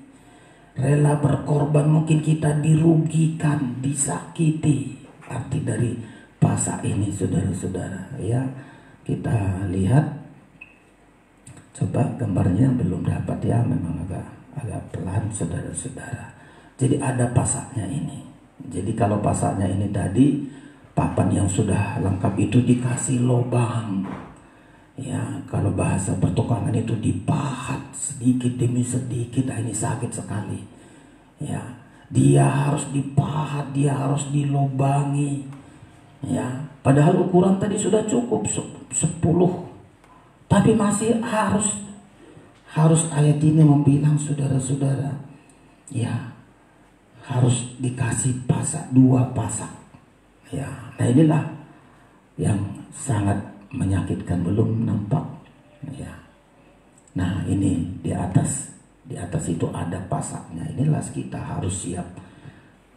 rela berkorban. Mungkin kita dirugikan, disakiti. Arti dari pasak ini, saudara-saudara. Ya, kita lihat. Coba gambarnya belum dapat ya, memang agak pelan, saudara-saudara. Jadi ada pasaknya ini. Jadi kalau pasaknya ini tadi, papan yang sudah lengkap itu dikasih lubang. Ya, kalau bahasa pertukangan itu dipahat sedikit demi sedikit. Ini sakit sekali. Ya, dia harus dipahat, dia harus dilubangi. Ya, padahal ukuran tadi sudah cukup 10. Tapi masih harus ayat ini membilang, saudara-saudara, ya, harus dikasih pasak, 2 pasak. Ya, nah inilah yang sangat menyakitkan, belum nampak. Ya, nah ini di atas itu ada pasaknya. Inilah kita harus siap.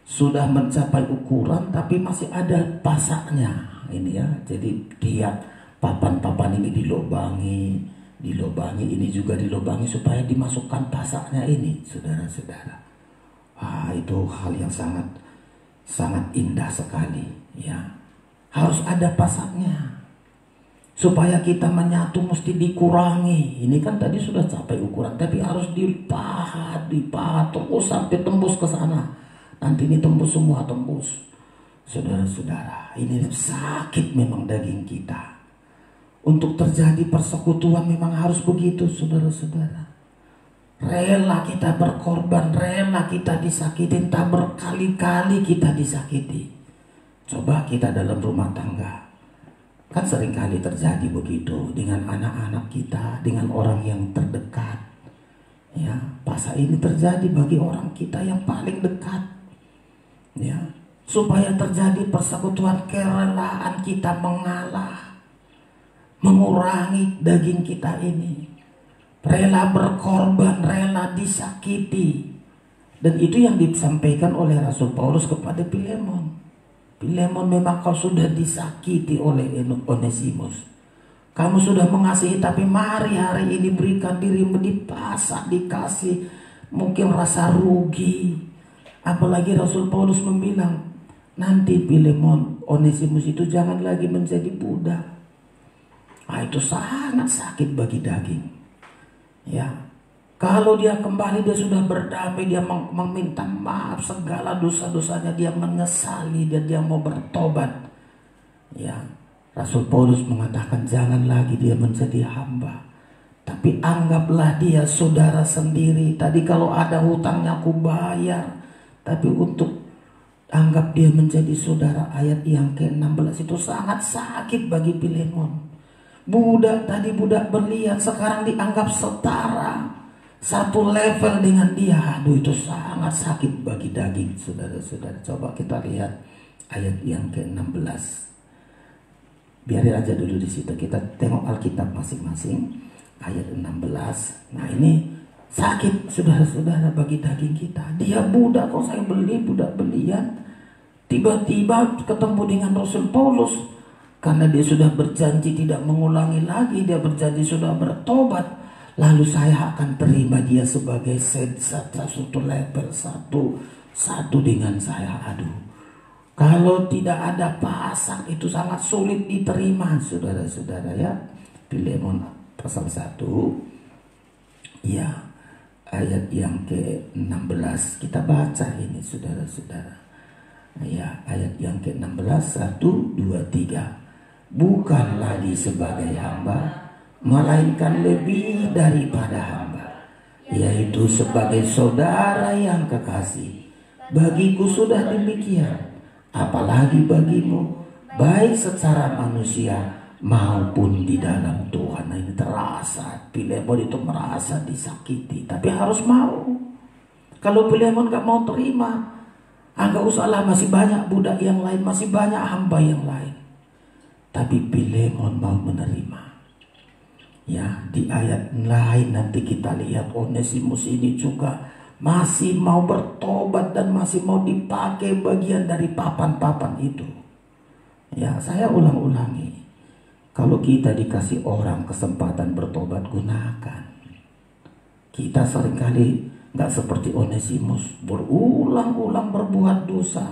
Sudah mencapai ukuran tapi masih ada pasaknya. Ini ya, jadi lihat. Papan-papan ini dilubangi, ini juga dilubangi supaya dimasukkan pasaknya ini, saudara-saudara. Itu hal yang sangat indah sekali, ya. Harus ada pasaknya. Supaya kita menyatu mesti dikurangi. Ini kan tadi sudah capai ukuran, tapi harus dipahat terus sampai tembus ke sana. Nanti ini tembus semua, Saudara-saudara, ini sakit memang daging kita. Untuk terjadi persekutuan memang harus begitu, saudara-saudara. Rela kita berkorban, rela kita disakitin, tak berkali-kali kita disakiti. Coba kita dalam rumah tangga, kan seringkali terjadi begitu dengan anak-anak kita, dengan orang yang terdekat. Ya, pasak ini terjadi bagi orang kita yang paling dekat. Ya, supaya terjadi persekutuan, kerelaan kita mengalah, mengurangi daging kita ini, rela berkorban, rela disakiti. Dan itu yang disampaikan oleh Rasul Paulus kepada Filemon. Filemon, memang kau sudah disakiti oleh Onesimus. Kamu sudah mengasihi, tapi mari hari ini berikan dirimu dipasak, dikasih mungkin rasa rugi. Apalagi Rasul Paulus membilang, nanti Filemon, Onesimus itu jangan lagi menjadi budak. Itu sangat sakit bagi daging. Ya, kalau dia kembali, dia sudah berdamai, dia meminta maaf segala dosa-dosanya, dia menyesali, dia mau bertobat. Ya, Rasul Paulus mengatakan jangan lagi dia menjadi hamba, tapi anggaplah dia saudara sendiri. Tadi kalau ada hutangnya aku bayar, tapi untuk anggap dia menjadi saudara. Ayat yang ke-16 itu sangat sakit bagi Filemon. Budak berlian sekarang dianggap setara, satu level dengan dia. Itu sangat sakit bagi daging, saudara-saudara. Coba kita lihat ayat yang ke-16. Biarin aja dulu di situ, kita tengok Alkitab masing-masing. Ayat 16. Nah ini sakit, saudara-saudara, bagi daging kita. Dia budak, kok saya beli budak belian. Tiba-tiba ketemu dengan Rasul Paulus. Karena dia sudah berjanji tidak mengulangi lagi, dia berjanji sudah bertobat. Lalu saya akan terima dia sebagai satu level, satu dengan saya. Kalau tidak ada pasak itu sangat sulit diterima, saudara-saudara ya. Filemon pasal 1, ya, ayat yang ke-16 kita baca ini, saudara-saudara. Ya, ayat yang ke-16, 1, 2, 3. Bukan lagi sebagai hamba, melainkan lebih daripada hamba, yaitu sebagai saudara yang kekasih. Bagiku sudah demikian, apalagi bagimu, baik secara manusia maupun di dalam Tuhan. Nah, ini terasa Filemon itu merasa disakiti, tapi harus mau. Kalau Filemon gak mau terima, gak usahlah, masih banyak budak yang lain, masih banyak hamba yang lain. Tapi Filemon mau menerima. Ya, di ayat lain nanti kita lihat Onesimus ini juga masih mau bertobat dan masih mau dipakai bagian dari papan-papan itu. Ya, saya ulang-ulangi. Kalau kita dikasih orang kesempatan bertobat, gunakan. Kita seringkali gak seperti Onesimus, berulang-ulang berbuat dosa.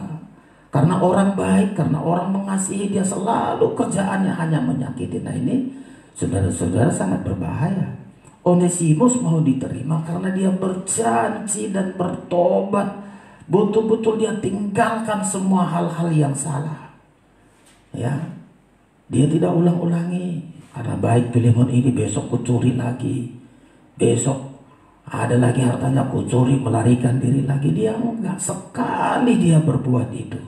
Karena orang baik, karena orang mengasihi, dia selalu kerjaannya hanya menyakiti. Nah ini saudara-saudara sangat berbahaya. Onesimus mau diterima karena dia berjanji dan bertobat. Betul-betul dia tinggalkan semua hal-hal yang salah. Ya, dia tidak ulang-ulangi. Karena baik Filemon ini besok kucuri lagi. Besok ada lagi hartanya kucuri, melarikan diri lagi. Dia enggak, sekali dia berbuat itu.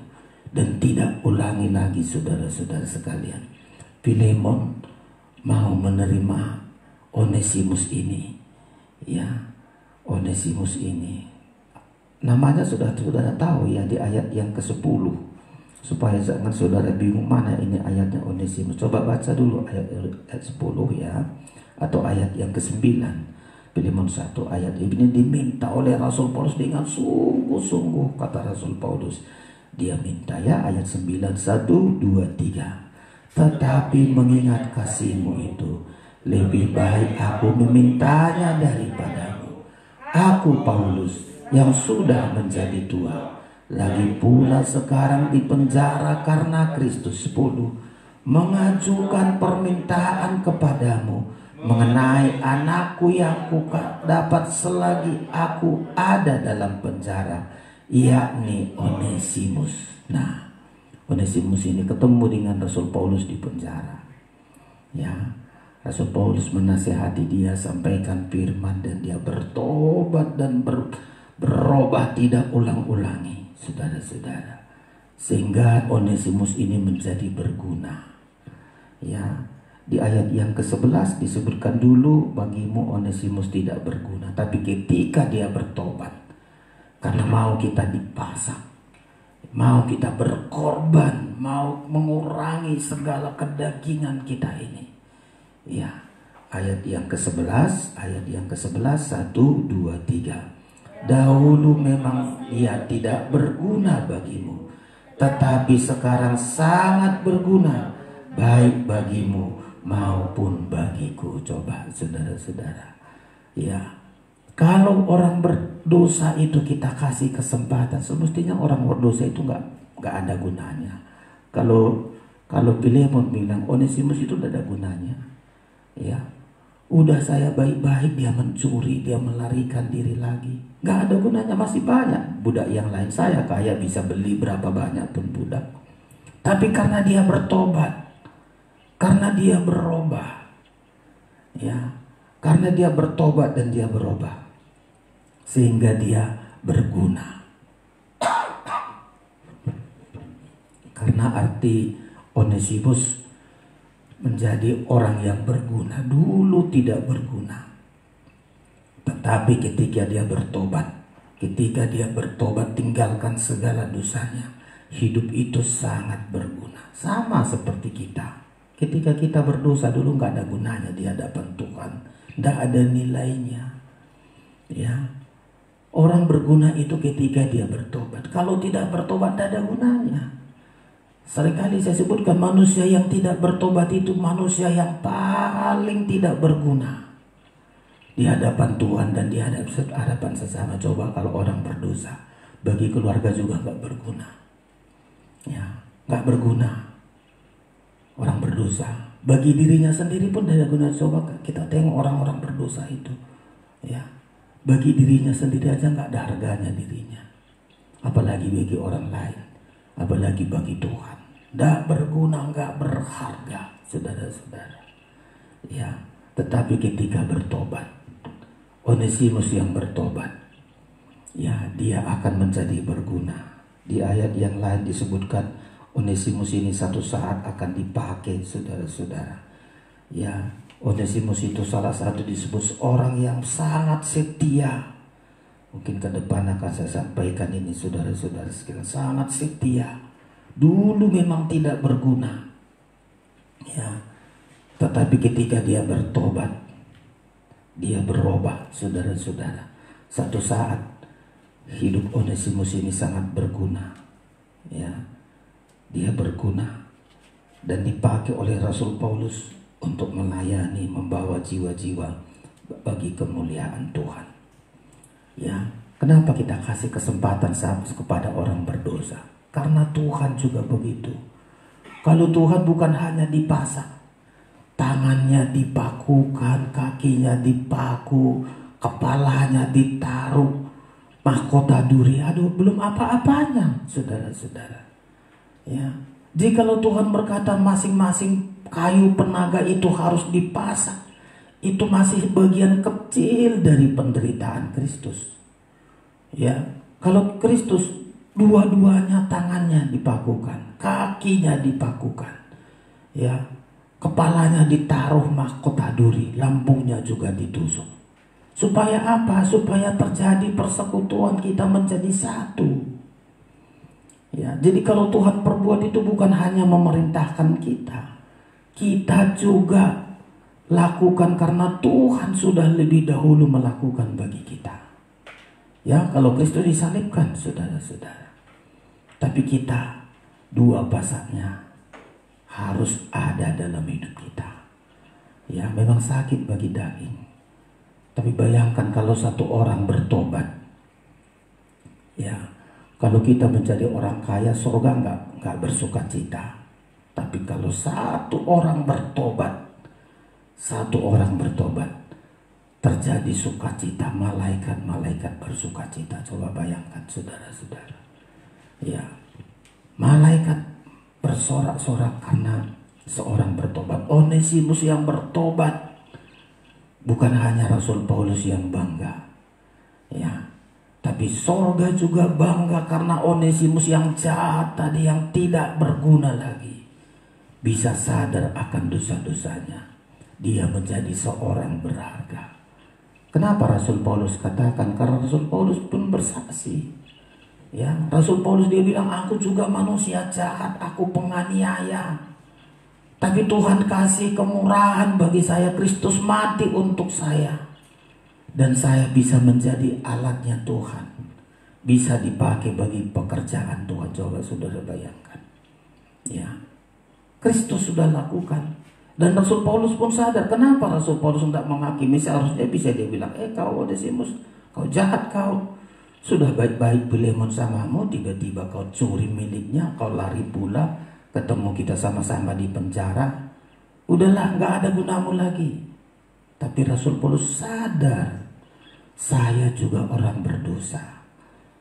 Dan tidak ulangi lagi, saudara-saudara sekalian. Filemon mau menerima Onesimus ini. Ya, Onesimus ini. Namanya sudah saudara tahu ya di ayat yang ke-10. Supaya jangan saudara bingung mana ini ayatnya Onesimus. Coba baca dulu ayat 10 ya. Atau ayat yang ke-9. Filemon 1 ayat ini diminta oleh Rasul Paulus dengan sungguh-sungguh, kata Rasul Paulus. Dia minta ya ayat 9, 1, 2, 3. Tetapi mengingat kasihmu itu, lebih baik aku memintanya daripadamu. Aku Paulus yang sudah menjadi tua, lagi pula sekarang di penjara karena Kristus, 10, mengajukan permintaan kepadamu mengenai anakku yang ku dapat selagi aku ada dalam penjara, yakni Onesimus. Nah, Onesimus ini ketemu dengan Rasul Paulus di penjara. Ya, Rasul Paulus menasihati dia, sampaikan firman, dan dia bertobat dan berubah, tidak ulang-ulangi, saudara-saudara. Sehingga Onesimus ini menjadi berguna. Ya, di ayat yang ke-11 disebutkan dulu, bagimu Onesimus tidak berguna. Tapi ketika dia bertobat, karena mau kita dipasang, mau kita berkorban, mau mengurangi segala kedagingan kita ini. Ya, ayat yang ke-11, 1, 2, 3. Dahulu memang ia tidak berguna bagimu, tetapi sekarang sangat berguna, baik bagimu maupun bagiku. Coba saudara-saudara, ya, kalau orang berdosa itu kita kasih kesempatan, semestinya orang berdosa itu nggak ada gunanya. Kalau Filemon bilang Onesimus itu tidak ada gunanya, ya, udah saya baik-baik, dia mencuri, dia melarikan diri lagi, nggak ada gunanya. Masih banyak budak yang lain saya kaya bisa beli berapa banyak pun budak, tapi karena dia bertobat, karena dia berubah, ya, karena dia bertobat dan dia berubah, sehingga dia berguna. Karena arti Onesimus menjadi orang yang berguna. Dulu tidak berguna, tetapi ketika dia bertobat, tinggalkan segala dosanya, hidup itu sangat berguna. Sama seperti kita. Ketika kita berdosa dulu nggak ada gunanya di hadapan Tuhan, nggak ada nilainya. Ya, orang berguna itu ketika dia bertobat. Kalau tidak bertobat tidak ada gunanya. Seringkali saya sebutkan manusia yang tidak bertobat itu manusia yang paling tidak berguna di hadapan Tuhan dan di hadapan sesama. Coba kalau orang berdosa, bagi keluarga juga nggak berguna. Ya, nggak berguna. Orang berdosa bagi dirinya sendiri pun tidak guna. Coba kita tengok orang-orang berdosa itu, ya, bagi dirinya sendiri aja nggak ada harganya dirinya, apalagi bagi orang lain, apalagi bagi Tuhan. Nggak berguna, nggak berharga, saudara-saudara. Ya, tetapi ketika bertobat, Onesimus yang bertobat, ya, dia akan menjadi berguna. Di ayat yang lain disebutkan Onesimus ini satu saat akan dipakai, saudara-saudara. Ya, Onesimus itu salah satu disebut orang yang sangat setia. Mungkin ke depan akan saya sampaikan ini, saudara-saudara sekalian, sangat setia. Dulu memang tidak berguna, ya, tetapi ketika dia bertobat, dia berubah, saudara-saudara. Satu saat hidup Onesimus ini sangat berguna, ya. Dia berguna dan dipakai oleh Rasul Paulus untuk melayani, membawa jiwa-jiwa bagi kemuliaan Tuhan. Ya, kenapa kita kasih kesempatan kepada orang berdosa? Karena Tuhan juga begitu. Kalau Tuhan bukan hanya dipasang, tangannya dipakukan, kakinya dipaku, kepalanya ditaruh mahkota duri. Aduh, belum apa-apanya, saudara-saudara. Ya, jadi kalau Tuhan berkata masing-masing kayu penaga itu harus dipasang, itu masih bagian kecil dari penderitaan Kristus. Ya, kalau Kristus dua-duanya tangannya dipakukan, kakinya dipakukan, ya, kepalanya ditaruh mahkota duri, lambungnya juga ditusuk. Supaya apa? Supaya terjadi persekutuan kita menjadi satu. Ya, jadi kalau Tuhan perbuat itu bukan hanya memerintahkan kita, kita juga lakukan karena Tuhan sudah lebih dahulu melakukan bagi kita. Ya, kalau Kristus disalibkan, saudara-saudara. Tapi kita, dua pasangnya harus ada dalam hidup kita. Ya, memang sakit bagi daging. Tapi bayangkan kalau satu orang bertobat. Ya, kalau kita menjadi orang kaya, surga nggak bersuka cita. Tapi kalau satu orang bertobat, terjadi sukacita, malaikat bersuka cita. Coba bayangkan, saudara-saudara. Ya, malaikat bersorak-sorak karena seorang bertobat. Onesimus yang bertobat, bukan hanya Rasul Paulus yang bangga. Ya, tapi sorga juga bangga karena Onesimus yang jahat tadi, yang tidak berguna lagi, bisa sadar akan dosa-dosanya. Dia menjadi seorang berharga. Kenapa Rasul Paulus katakan? Karena Rasul Paulus pun bersaksi. Ya, Rasul Paulus dia bilang, aku juga manusia jahat, aku penganiaya. Tapi Tuhan kasih kemurahan bagi saya, Kristus mati untuk saya. Dan saya bisa menjadi alatnya Tuhan. Bisa dipakai bagi pekerjaan Tuhan. Coba saudara bayangkan. Ya, Kristus sudah lakukan. Dan Rasul Paulus pun sadar. Kenapa Rasul Paulus tidak menghakimi? Seharusnya bisa dia bilang, kau Onesimus, kau jahat kau. Sudah baik-baik Filemon samamu, tiba-tiba kau curi miliknya, kau lari pula, ketemu kita sama-sama di penjara. Udahlah, gak ada gunamu lagi. Tapi Rasul Paulus sadar, saya juga orang berdosa.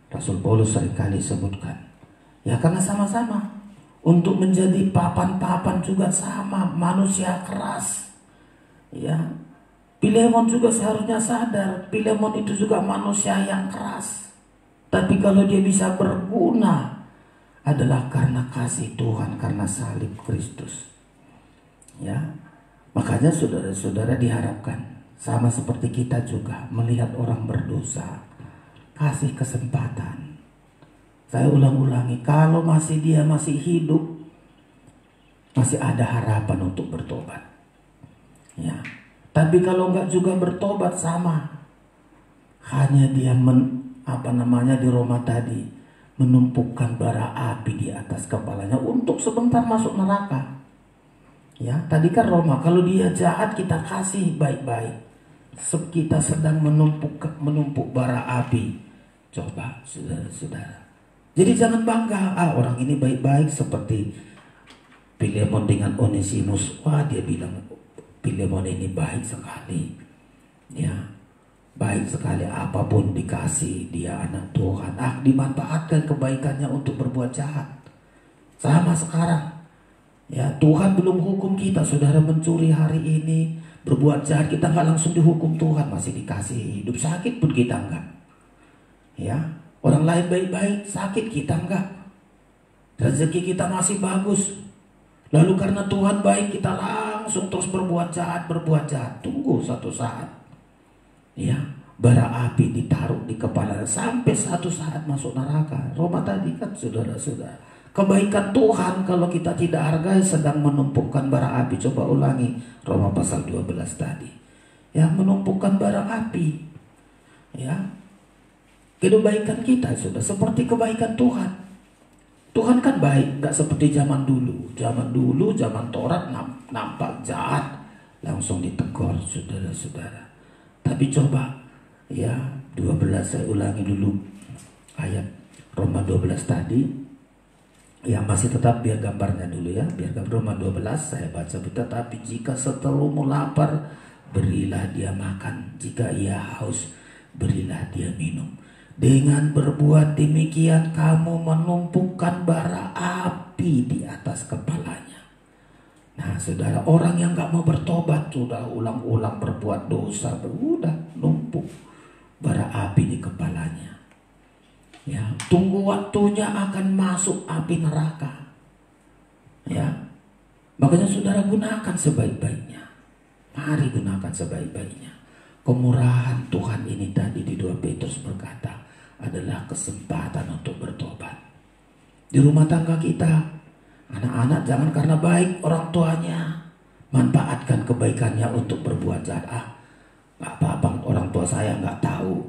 Rasul Paulus seringkali sebutkan, ya karena sama-sama. Untuk menjadi papan-papan juga sama, manusia keras. Ya, Filemon juga seharusnya sadar, Filemon itu juga manusia yang keras. Tapi kalau dia bisa berguna, adalah karena kasih Tuhan, karena salib Kristus. Ya, makanya saudara-saudara diharapkan sama seperti kita juga melihat orang berdosa, kasih kesempatan. Saya ulang-ulangi, kalau dia masih hidup, masih ada harapan untuk bertobat. Ya, tapi kalau enggak juga bertobat sama, hanya dia di Roma tadi menumpukan bara api di atas kepalanya untuk sebentar masuk neraka. Ya, tadi kan Roma, kalau dia jahat kita kasih baik-baik. Kita sedang menumpuk bara api. Coba saudara-saudara. Jadi jangan bangga, orang ini baik-baik seperti Filemon dengan Onesimus. Wah, dia bilang Filemon ini baik sekali. Ya, baik sekali, apapun dikasih, dia anak Tuhan. Dimanfaatkan kebaikannya untuk berbuat jahat. Sama sekarang. Ya, Tuhan belum hukum kita. Saudara mencuri hari ini, berbuat jahat, kita nggak langsung dihukum Tuhan, masih dikasih hidup. Sakit pun kita enggak. Ya, orang lain baik-baik, sakit kita enggak. Rezeki kita masih bagus. Lalu karena Tuhan baik, kita langsung terus berbuat jahat. Tunggu satu saat. Ya, bara api ditaruh di kepala sampai satu saat masuk neraka. Roma tadi kan saudara-saudara. Kebaikan Tuhan kalau kita tidak hargai sedang menumpukan bara api. Coba ulangi Roma pasal 12 tadi. Ya, menumpukan bara api. Ya, kebaikan kita sudah seperti kebaikan Tuhan. Tuhan kan baik, gak seperti zaman dulu. Zaman Taurat nampak jahat, langsung ditegur saudara-saudara. Tapi coba ya 12, saya ulangi dulu ayat Roma 12 tadi. Ya masih tetap biar gambarnya dulu ya, biar gambar Roma 12 saya baca. Tetapi jika setelumu lapar, berilah dia makan. Jika ia haus, berilah dia minum. Dengan berbuat demikian kamu menumpukan bara api di atas kepalanya. Nah saudara, orang yang gak mau bertobat sudah ulang-ulang berbuat dosa, udah numpuk bara api di kepalanya. Ya, tunggu waktunya akan masuk api neraka. Ya, makanya saudara gunakan sebaik-baiknya. Mari gunakan sebaik-baiknya. Kemurahan Tuhan ini tadi di 2 Petrus berkata adalah kesempatan untuk bertobat. Di rumah tangga kita, anak-anak jangan karena baik orang tuanya manfaatkan kebaikannya untuk berbuat jahat. Gak apa-apa, orang tua saya gak tahu.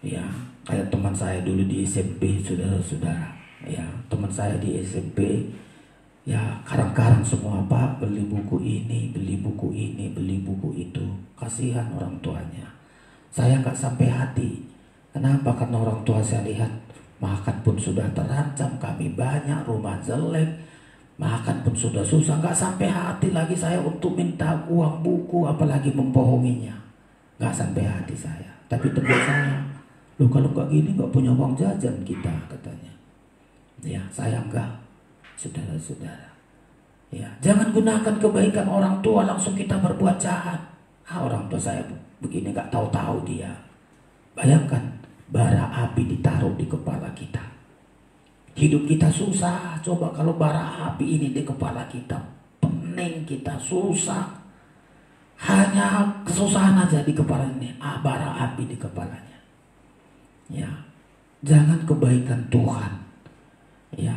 Ya, kayak teman saya dulu di SMP, saudara-saudara. Ya, teman saya di SMP, ya karang-karang semua, Pak, beli buku ini, beli buku ini, beli buku itu. Kasihan orang tuanya. Saya nggak sampai hati. Kenapa? Karena orang tua saya lihat makan pun sudah terancam, kami banyak, rumah jelek, makan pun sudah susah, nggak sampai hati lagi saya untuk minta uang buku, apalagi membohonginya. Nggak sampai hati saya. Tapi teman saya, loh kalau nggak gini nggak punya uang jajan kita, katanya. Ya saya enggak, saudara-saudara. Ya jangan gunakan kebaikan orang tua langsung kita berbuat jahat. Orang tua saya begini, nggak tahu-tahu dia. Bayangkan bara api ditaruh di kepala kita. Hidup kita susah. Coba kalau bara api ini di kepala kita, pening kita, susah. Hanya kesusahan aja di kepala ini, bara api di kepalanya. Ya, jangan kebaikan Tuhan, ya,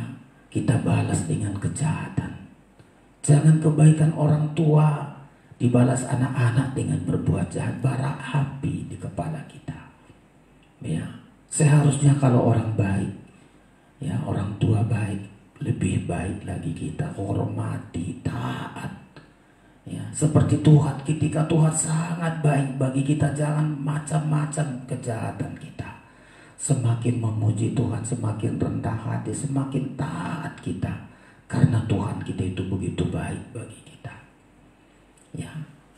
kita balas dengan kejahatan. Jangan kebaikan orang tua dibalas anak-anak dengan berbuat jahat. Bara api di kepala kita. Ya, seharusnya kalau orang baik, ya orang tua baik, lebih baik lagi kita hormati, taat. Ya, seperti Tuhan, ketika Tuhan sangat baik bagi kita, jangan macam-macam kejahatan kita. Semakin memuji Tuhan, semakin rendah hati, semakin taat kita. Karena Tuhan kita itu begitu baik bagi kita. Ya,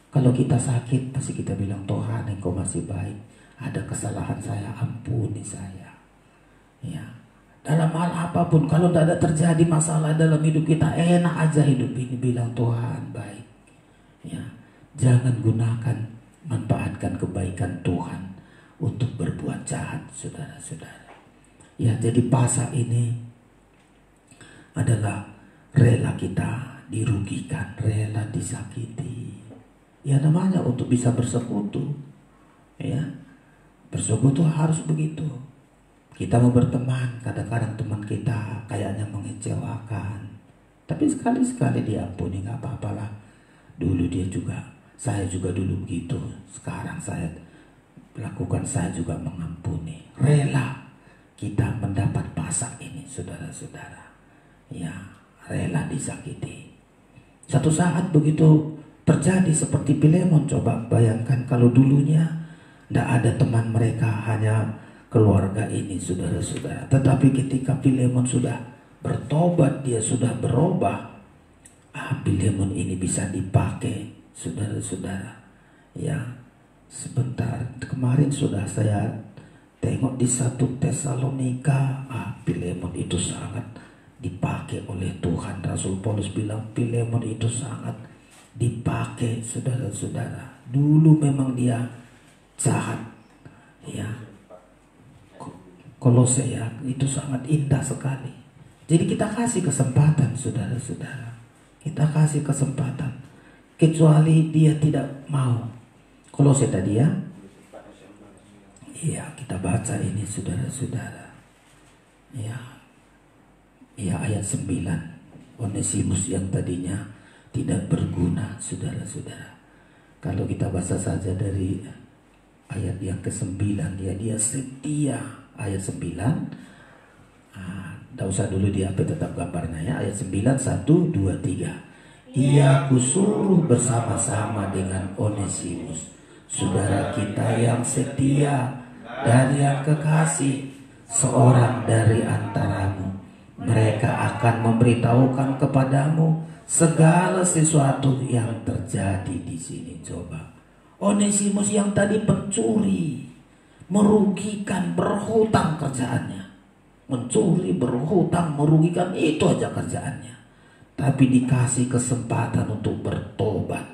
kalau kita sakit, pasti kita bilang, Tuhan Engkau masih baik. Ada kesalahan saya, ampuni saya. Ya, dalam hal apapun, kalau tidak ada terjadi masalah dalam hidup kita, enak aja hidup ini, bilang Tuhan baik. Ya, jangan gunakan, manfaatkan kebaikan Tuhan untuk berbuat jahat, saudara-saudara. Ya, jadi pasal ini adalah rela kita dirugikan, rela disakiti. Ya namanya untuk bisa bersekutu. Ya, bersekutu harus begitu. Kita mau berteman, kadang-kadang teman kita kayaknya mengecewakan, tapi sekali-sekali diampuni, gak apa-apalah. Dulu dia juga, saya juga dulu begitu. Sekarang saya lakukan, saya juga mengampuni. Rela kita mendapat pasal ini, saudara-saudara. Ya, rela disakiti. Satu saat begitu terjadi seperti Filemon. Coba bayangkan kalau dulunya tidak ada teman mereka, hanya keluarga ini, saudara-saudara. Tetapi ketika Filemon sudah bertobat, dia sudah berubah, Filemon ini bisa dipakai, saudara-saudara. Ya, sebentar, kemarin sudah saya tengok di 1 Tesalonika, Filemon itu sangat dipakai oleh Tuhan. Rasul Paulus bilang Filemon itu sangat dipakai, saudara-saudara. Dulu memang dia jahat, ya. Kolose ya, itu sangat indah sekali. Jadi kita kasih kesempatan, saudara-saudara. Kita kasih kesempatan, kecuali dia tidak mau. Kolose tadi ya. Iya, kita baca ini, saudara-saudara. Ya, ya ayat 9. Onesimus yang tadinya tidak berguna, saudara-saudara. Kalau kita baca saja dari ayat yang ke-9, dia setia. Ayat 9, tidak usah dulu di HP, tetap gambarnya ya. Ayat 9, 1, 2, 3. Ia kusuruh bersama-sama dengan Onesimus, saudara kita yang setia dan yang kekasih, seorang dari antaramu. Mereka mereka akan memberitahukan kepadamu segala sesuatu yang terjadi di sini. Coba, Onesimus yang tadi pencuri, merugikan, berhutang kerjaannya, mencuri, berhutang, merugikan, itu aja kerjaannya. Tapi dikasih kesempatan untuk bertobat,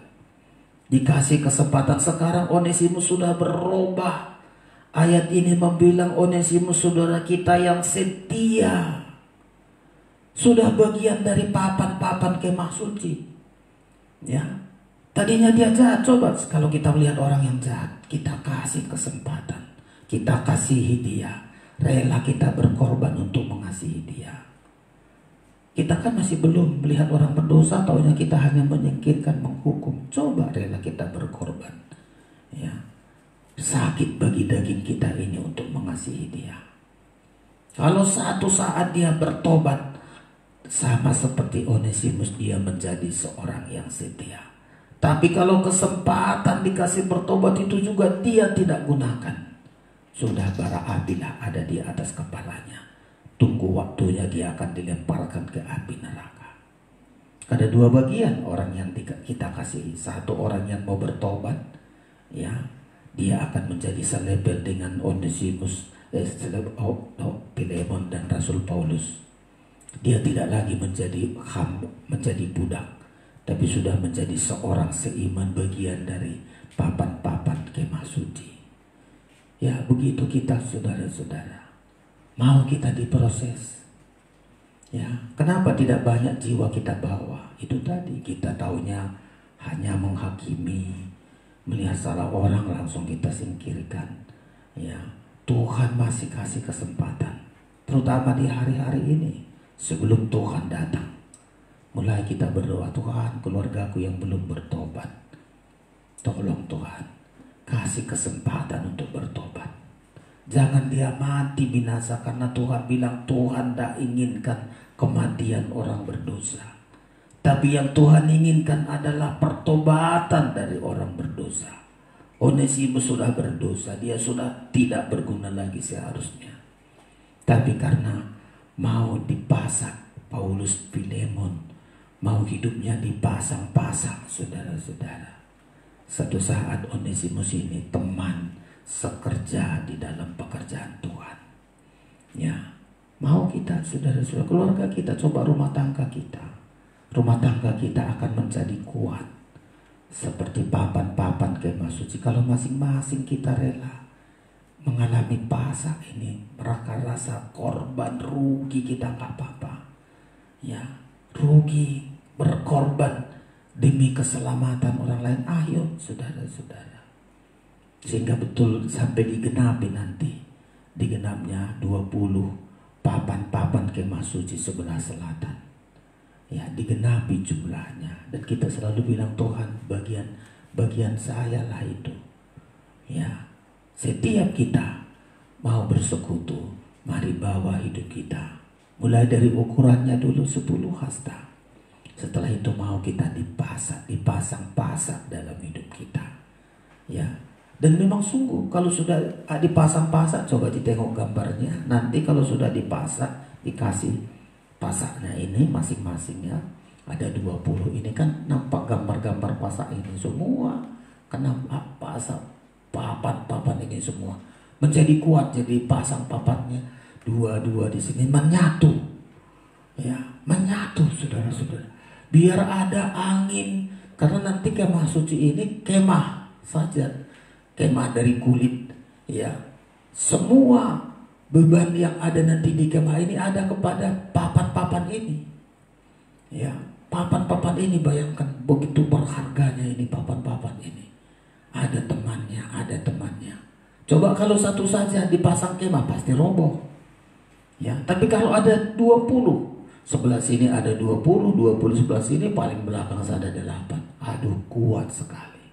dikasih kesempatan. Sekarang Onesimus sudah berubah. Ayat ini membilang Onesimus saudara kita yang setia, sudah bagian dari papan-papan kemah suci. Ya, tadinya dia jahat. Coba kalau kita melihat orang yang jahat, kita kasih kesempatan, kita kasihi dia, rela kita berkorban untuk mengasihi dia. Kita kan masih belum melihat orang berdosa, taunya kita hanya menyingkirkan, menghukum. Coba rela kita berkorban. Ya, sakit bagi daging kita ini untuk mengasihi dia. Kalau satu saat dia bertobat, sama seperti Onesimus, dia menjadi seorang yang setia. Tapi kalau kesempatan dikasih bertobat itu juga dia tidak gunakan, sudah bara apilah ada di atas kepalanya. Tunggu waktunya dia akan dilemparkan ke api neraka. Ada dua bagian orang yang kita kasihi. Satu, orang yang mau bertobat, ya, dia akan menjadi selebel dengan Onesimus, Filemon dan Rasul Paulus. Dia tidak lagi menjadi menjadi budak, tapi sudah menjadi seorang seiman, bagian dari papan-papan kemah suci. Ya, begitu kita saudara-saudara. Mau kita diproses. Ya, kenapa tidak banyak jiwa kita bawa? Itu tadi, kita taunya hanya menghakimi, melihat salah orang langsung kita singkirkan. Ya, Tuhan masih kasih kesempatan, terutama di hari-hari ini sebelum Tuhan datang. Mulai kita berdoa, Tuhan, keluargaku yang belum bertobat, tolong Tuhan, kasih kesempatan untuk bertobat. Jangan dia mati binasa, karena Tuhan bilang Tuhan tak inginkan kematian orang berdosa. Tapi yang Tuhan inginkan adalah pertobatan dari orang berdosa. Onesimus sudah berdosa, dia sudah tidak berguna lagi seharusnya. Tapi karena mau dipasang, Paulus, Filemon, mau hidupnya dipasang-pasang, saudara-saudara. Satu saat Onesimus ini teman sekerja di dalam pekerjaan Tuhan. Ya, mau kita saudara-saudara, keluarga kita, coba rumah tangga kita. Rumah tangga kita akan menjadi kuat seperti papan-papan kemah suci kalau masing-masing kita rela mengalami pasak ini, rasa korban, rugi kita nggak apa-apa. Ya, rugi, berkorban demi keselamatan orang lain. Ayo saudara-saudara, sehingga betul sampai digenapi nanti, digenapnya 20 papan-papan kemah suci sebelah selatan. Ya, digenapi jumlahnya, dan kita selalu bilang, Tuhan, bagian saya lah itu. Ya, setiap kita mau bersekutu, mari bawa hidup kita. Mulai dari ukurannya dulu 10 hasta. Setelah itu mau kita dipasang-pasang dalam hidup kita. Ya, dan memang sungguh kalau sudah dipasang-pasang, coba ditengok gambarnya. Nanti kalau sudah dipasang, dikasih pasaknya ini masing-masingnya ada 20. Ini kan nampak gambar-gambar pasak ini semua. Kenapa pasak papan-papan ini semua menjadi kuat, jadi pasang papannya dua-dua di sini menyatu. Ya, menyatu saudara-saudara. Biar ada angin, karena nanti kemah suci ini kemah saja, kemah dari kulit. Ya, semua beban yang ada nanti di kemah ini ada kepada papan-papan ini. Ya, papan-papan ini, bayangkan begitu berharganya ini papan-papan ini. Ada temannya, ada temannya. Coba kalau satu saja dipasang kemah pasti roboh. Ya, tapi kalau ada 20, sebelah sini ada 20 sebelah sini, paling belakang ada 8. Aduh, kuat sekali.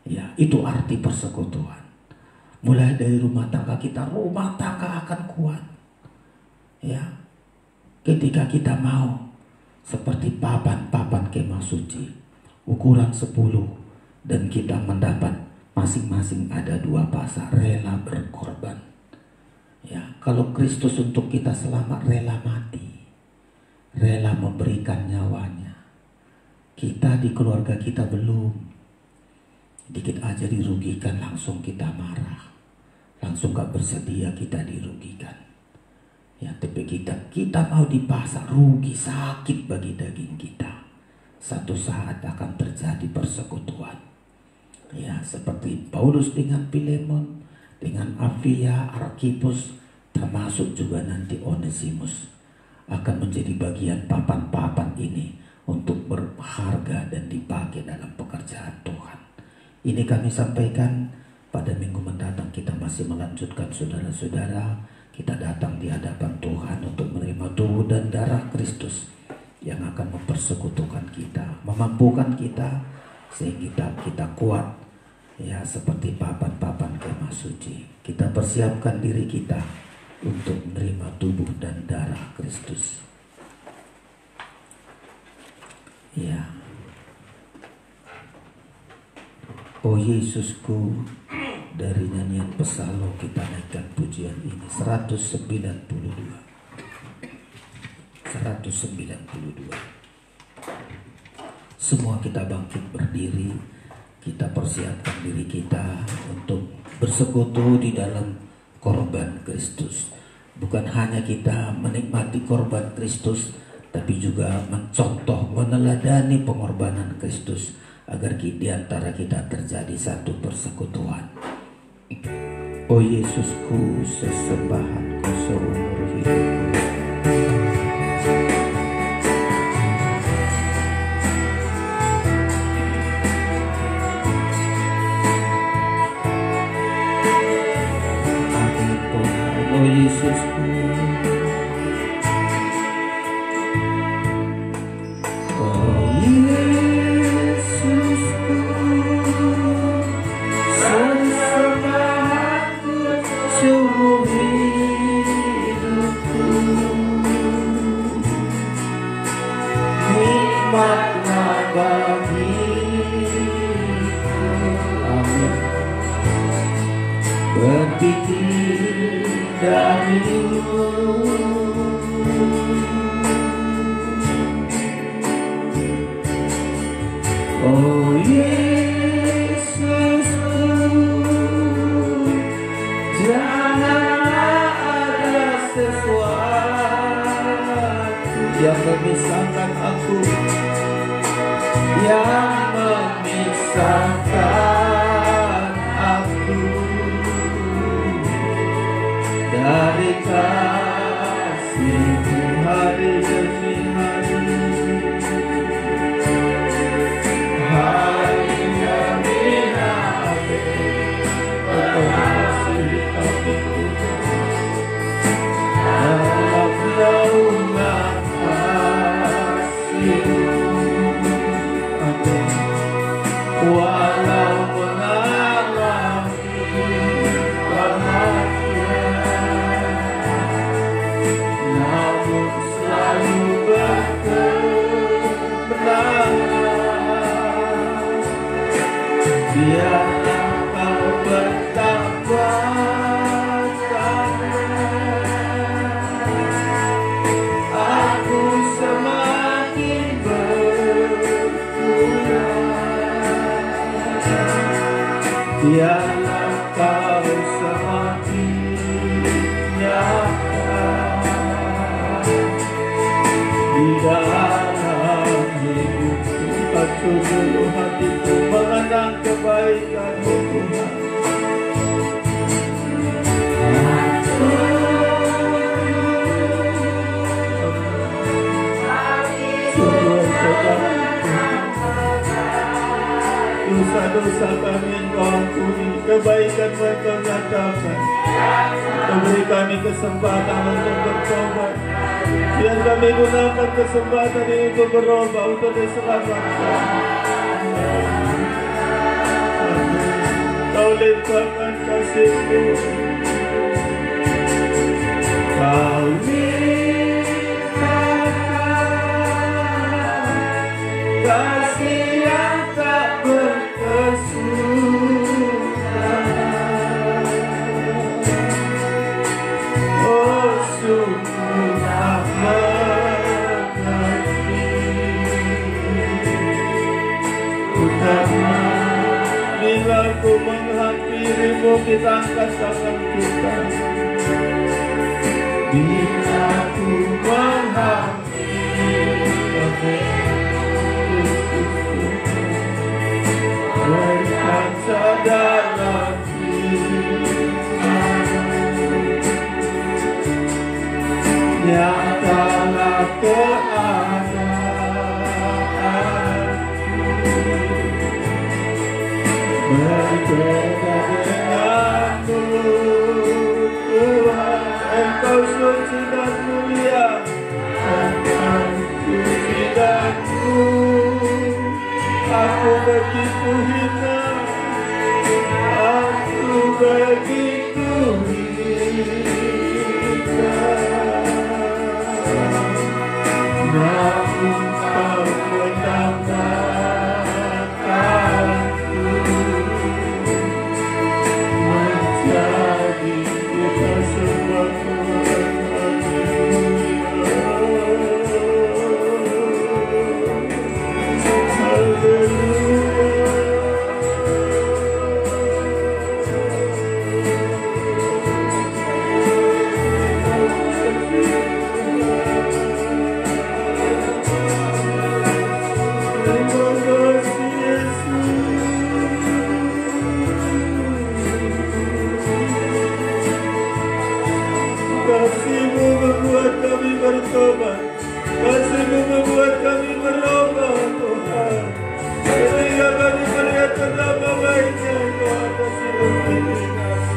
Ya, itu arti persekutuan. Mulai dari rumah tangga kita, rumah tangga akan kuat. Ya, ketika kita mau seperti papan-papan kemah suci, ukuran 10, dan kita mendapat masing-masing ada 2 pasak, rela berkorban. Ya, kalau Kristus untuk kita selamat, rela mati. rela memberikan nyawanya. Kita di keluarga kita belum. Dikit aja dirugikan langsung kita marah. Langsung gak bersedia kita dirugikan. Ya, tapi kita mau dipasang, rugi, sakit bagi daging kita. Satu saat akan terjadi persekutuan. Ya, seperti Paulus dengan Filemon, dengan Apfia, Arkhipus, termasuk juga nanti Onesimus akan menjadi bagian papan-papan ini untuk berharga dan dipakai dalam pekerjaan Tuhan. Ini kami sampaikan. Pada minggu mendatang kita masih melanjutkan, saudara-saudara. Kita datang di hadapan Tuhan untuk menerima tubuh dan darah Kristus yang akan mempersekutukan kita, memampukan kita sehingga kita kuat, ya, seperti papan-papan kemah suci. Kita persiapkan diri kita untuk menerima tubuh dan darah Kristus. Ya. Oh Yesusku, dari nyanyian Psalm kita naikkan pujian ini 192. Semua kita bangkit berdiri, kita persiapkan diri kita untuk bersekutu di dalam korban Kristus. Bukan hanya kita menikmati korban Kristus, tapi juga mencontoh, meneladani pengorbanan Kristus, agar di antara kita terjadi satu persekutuan. Oh Yesusku, sesembahanku seumur hidupku. Amin Tuhan, oh Yesusku. Berpikir darimu, oh Yesusku, janganlah ada sesuatu yang memisahkan aku, yang memisahkan aku dari kasih-Mu hari demi hari. Hari demi hari Engkau masih kami dalam naungan kasih-Mu. Amin. Walau mengalami kematian, namun selalu berkemenangan. Biarlah Kau bertambah aku semakin berkurang. Biarlah Kau semakin nyata di dalam hidupku. Aku dulu hatiku mengenang kebaikan-Mu Tuhan. Dosa-dosa kami Engkau ampuni, kebaikan-Mu Engkau nyatakan. Kau beri kami kesempatan untuk bertobat. Biar kami gunakan kesempatan ini untuk berubah, untuk diselamatkan. Kau limpahkan kasih-Mu, Kau limpahkan kasih yang tak berkesudahan. Oh sungguh tak mengenal aku menghampirimu, kita angkat tangan kita. Bila aku menghampiri berkaca dalam nyatalah keadaanku berbeda denganmu Tuhan. Engkau suci dan mulia, Engkau suci dan mulia. Aku begitu hina, aku begitu hina, namun Kau menambahkanku menjadi kita semua Tuhan. Kasih-Mu membuat kami bertobat, Kasih-Mu membuat kami berubah Tuhan. Ketika kami melihat betapa baiknya Engkau atas hidup kami,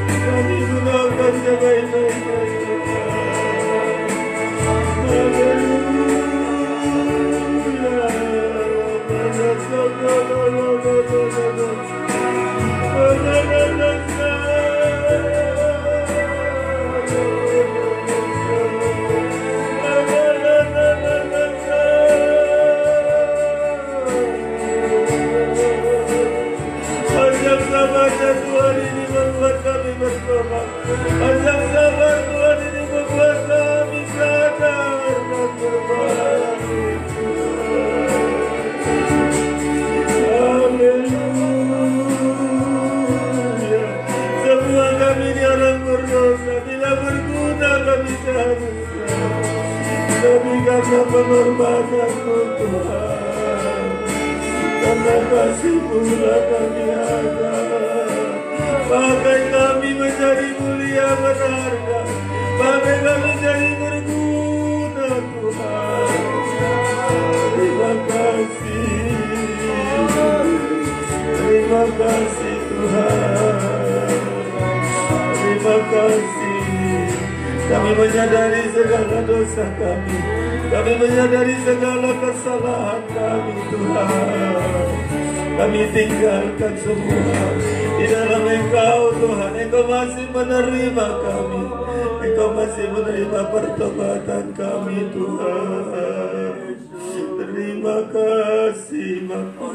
kami gunakan sebaik-baiknya Tuhan. Azab sabarnya Tuhan ini membuat kami bertobat. Azab sabar Tuhan ini membuat kami sadar dan berbalik. Haleluya. Semua kami ini orang berdosa, tidak berguna kami seharusnya, tapi karena pengorbanan-Mu Tuhan, karena kasih-Mu lah kami ada. Pakai kami menjadi mulia berharga, pakai kami menjadi berguna Tuhan. Terima kasih, terima kasih Tuhan, terima kasih. Kami menyadari segala dosa kami, kami menyadari segala kesalahan kami Tuhan. Kami tinggalkan semua di dalam Engkau Tuhan. Engkau masih menerima kami, Engkau masih menerima pertobatan kami Tuhan. Terima kasih Bapa,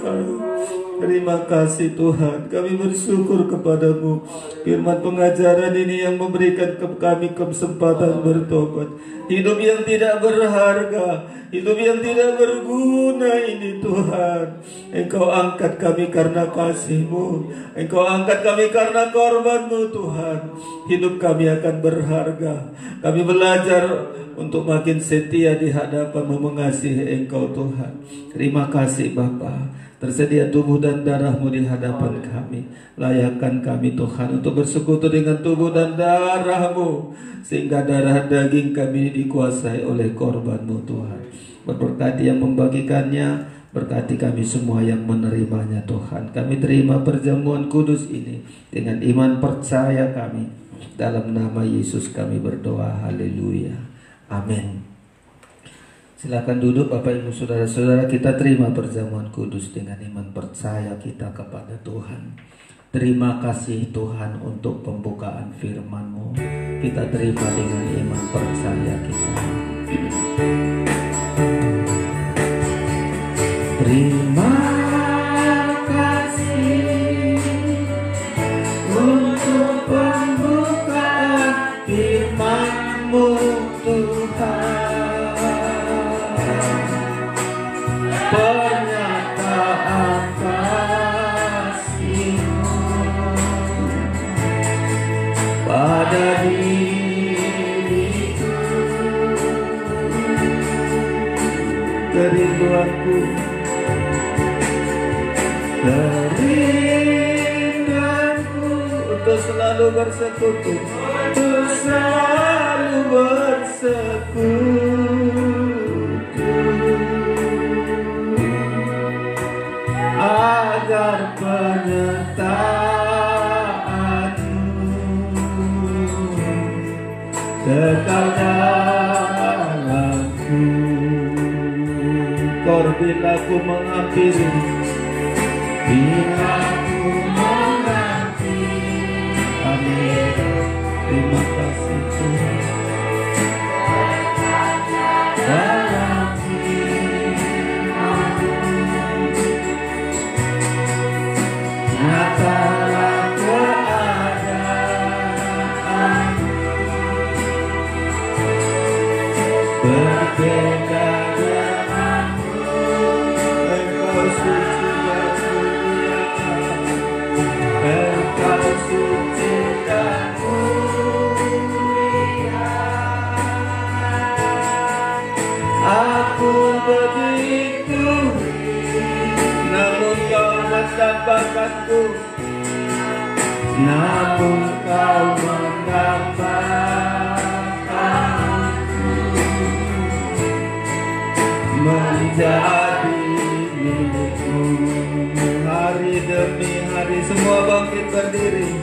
terima kasih Tuhan. Kami bersyukur kepada-Mu. Firman pengajaran ini yang memberikan kami kesempatan bertobat. Hidup yang tidak berharga, hidup yang tidak berguna ini Tuhan, Engkau angkat kami karena kasih-Mu, Engkau angkat kami karena korban-Mu Tuhan. Hidup kami akan berharga. Kami belajar untuk makin setia di hadapan-Mu, mengasihi Engkau Tuhan. Terima kasih Bapa. Tersedia tubuh dan darah-Mu di hadapan kami. Layakkan kami Tuhan untuk bersekutu dengan tubuh dan darah-Mu, sehingga darah daging kami dikuasai oleh korban-Mu Tuhan. Berberkati yang membagikannya, berkati kami semua yang menerimanya Tuhan. Kami terima perjamuan kudus ini dengan iman percaya kami. Dalam nama Yesus kami berdoa, haleluya, amin. Silakan duduk Bapak Ibu Saudara-saudara. Kita terima perjamuan kudus dengan iman percaya kita kepada Tuhan. Terima kasih Tuhan untuk pembukaan firman-Mu. Kita terima dengan iman percaya kita. Terima kasih untuk pembukaan firman-Mu Tuhan. Pernyataan kasih-Mu kerinduanku, kerinduanku untuk selalu bersekutu, untuk selalu bersekutu, agar penyertaanmu kekal dalamku. Kor bila ku mengakhiri, bila ku mengakhiri, amin. Terima kasih Tuhan. Dalam firman-Mu nyatalah keadaan berbeda denganmu. Engkau suci dan mulia, Engkau suci dan mulia. Aku begitu, namun Kau menambahkanku, namun Kau menambahkanku menjadi milikmu. Hari demi hari semua bangkit berdiri,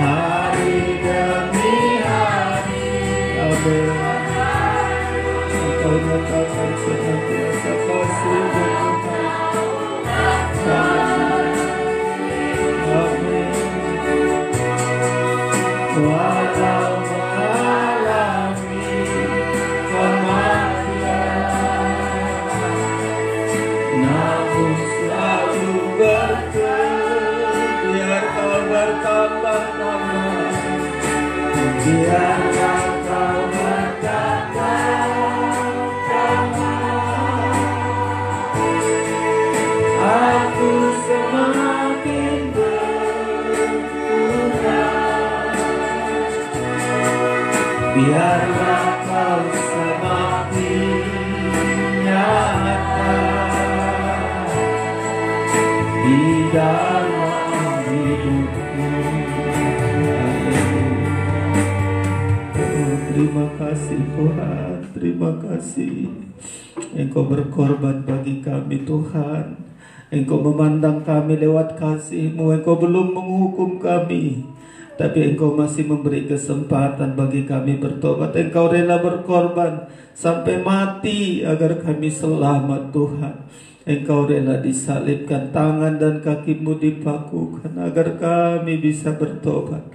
hari demi hari. Amin. Engkau nyatakan senantiasa kasih dan amin. Walau mengalami kematian, namun selalu berkenan. Biar Kau bertambah-tambah, biarlah Kau bertambah-tambah. Aku semakin berkurang, biarlah Kau semakin nyata di dalam hidupku. Oh, terima kasih Tuhan, terima kasih. Engkau berkorban bagi kami Tuhan. Engkau memandang kami lewat kasih-Mu. Engkau belum menghukum kami, tapi Engkau masih memberi kesempatan bagi kami bertobat. Engkau rela berkorban sampai mati agar kami selamat Tuhan. Engkau rela disalibkan, tangan dan kaki-Mu dipakukan agar kami bisa bertobat.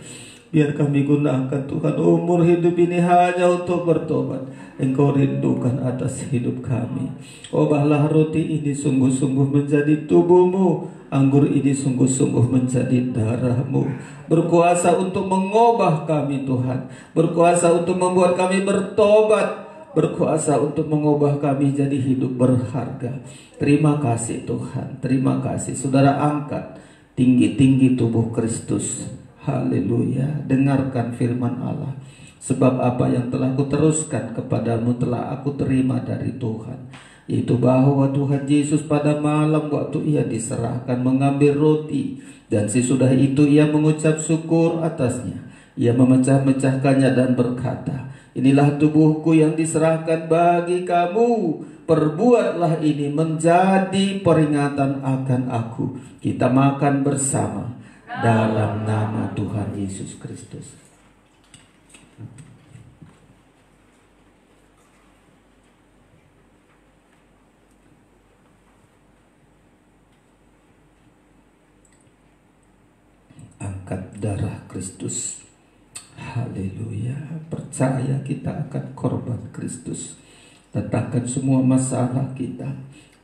Biar kami gunakan Tuhan umur hidup ini hanya untuk bertobat. Engkau rindukan atas hidup kami. Ubahlah roti ini sungguh-sungguh menjadi tubuh-Mu, anggur ini sungguh-sungguh menjadi darah-Mu. Berkuasa untuk mengubah kami Tuhan, berkuasa untuk membuat kami bertobat, berkuasa untuk mengubah kami jadi hidup berharga. Terima kasih Tuhan, terima kasih. Saudara angkat tinggi-tinggi tubuh Kristus. Haleluya. Dengarkan firman Allah. Sebab apa yang telah kuteruskan kepadamu telah aku terima dari Tuhan, yaitu bahwa Tuhan Yesus pada malam waktu Ia diserahkan mengambil roti, dan sesudah itu Ia mengucap syukur atasnya. Ia memecah-mecahkannya dan berkata, inilah tubuhku yang diserahkan bagi kamu. Perbuatlah ini menjadi peringatan akan aku. Kita makan bersama dalam nama Tuhan Yesus Kristus. Angkat darah Kristus. Haleluya. Percaya kita akan korban Kristus. Letakkan semua masalah kita.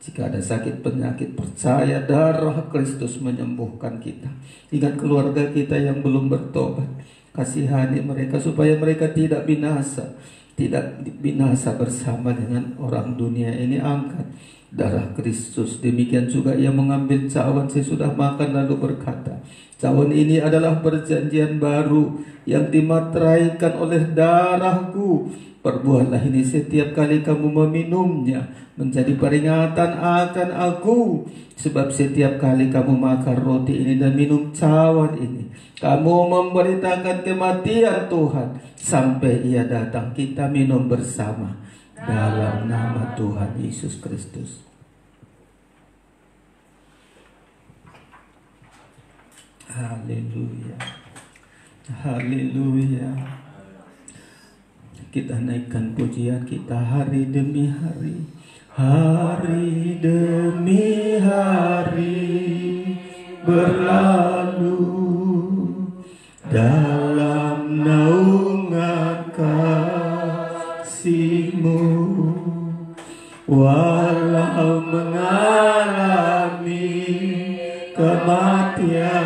Jika ada sakit penyakit, percaya darah Kristus menyembuhkan kita. Ingat keluarga kita yang belum bertobat, kasihani mereka supaya mereka tidak binasa. Tidak binasa bersama dengan orang dunia ini. Angkat darah Kristus. Demikian juga Ia mengambil cawan sesudah makan lalu berkata, cawan ini adalah perjanjian baru yang dimateraikan oleh darahku. Perbuatlah ini setiap kali kamu meminumnya, menjadi peringatan akan aku. Sebab setiap kali kamu makan roti ini dan minum cawan ini, kamu memberitakan kematian Tuhan sampai Ia datang. Kita minum bersama dalam nama Tuhan Yesus Kristus. Haleluya. Haleluya. Kita naikkan pujian kita hari demi hari, hari demi hari berlalu dalam naungan kasih-Mu. Walau mengalami kematian,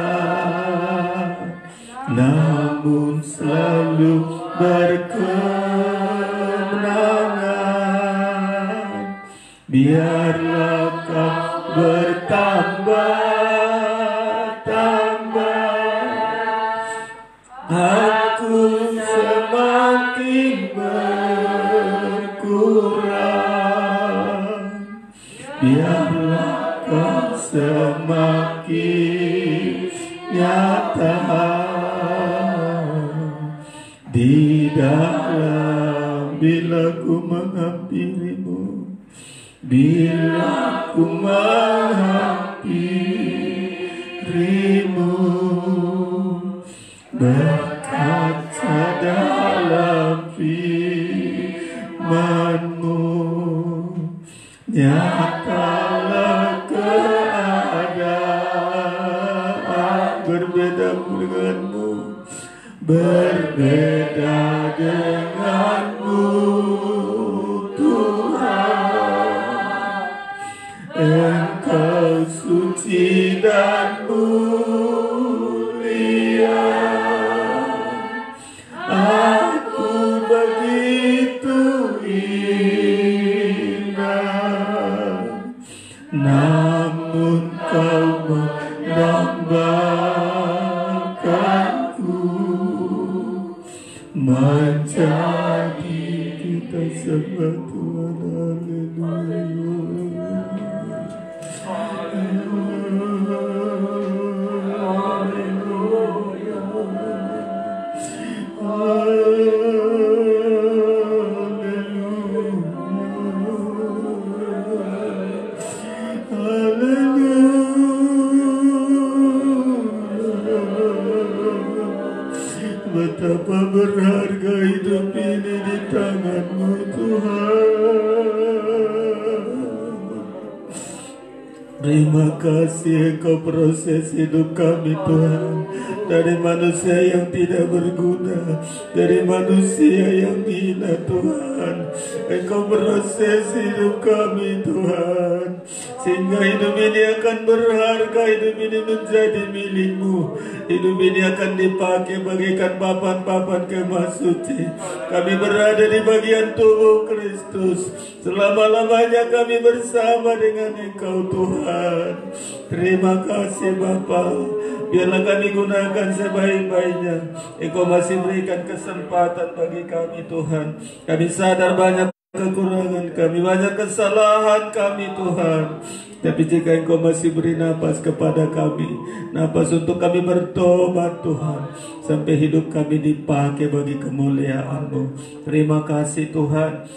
namun selalu berkemenangan. Biarlah kau bertambah-tambah, aku semakin berkurang. Biarlah kau semakin nyata di dalam. Bila ku menghampirimu, bila ku menghampirimu, berkaca dalam firman-Mu, nyatalah keadaan berbeda denganmu, berbeda denganmu Tuhan. Engkau suci dan mulia, aku begitu indah, namun kau mendambakanku menjadi. Kita sembah Tuhan. Haleluya. Betapa berharga hidup ini di tangan-Mu Tuhan. Terima kasih Engkau proses hidup kami Tuhan, dari manusia yang tidak berguna, dari manusia yang hina Tuhan. Engkau proses hidup kami Tuhan, sehingga hidup ini akan berharga, hidup ini menjadi milik-Mu. Hidup ini akan dipakai bagaikan papan-papan kemah suci. Kami berada di bagian tubuh Kristus. Selama-lamanya kami bersama dengan Engkau Tuhan. Terima kasih Bapa. Biarlah kami gunakan sebaik-baiknya. Engkau masih berikan kesempatan bagi kami Tuhan. Kami sadar banyak kekurangan kami, banyak kesalahan kami Tuhan. Tapi jika Engkau masih beri napas kepada kami, napas untuk kami bertobat Tuhan, sampai hidup kami dipakai bagi kemuliaan-Mu. Terima kasih Tuhan.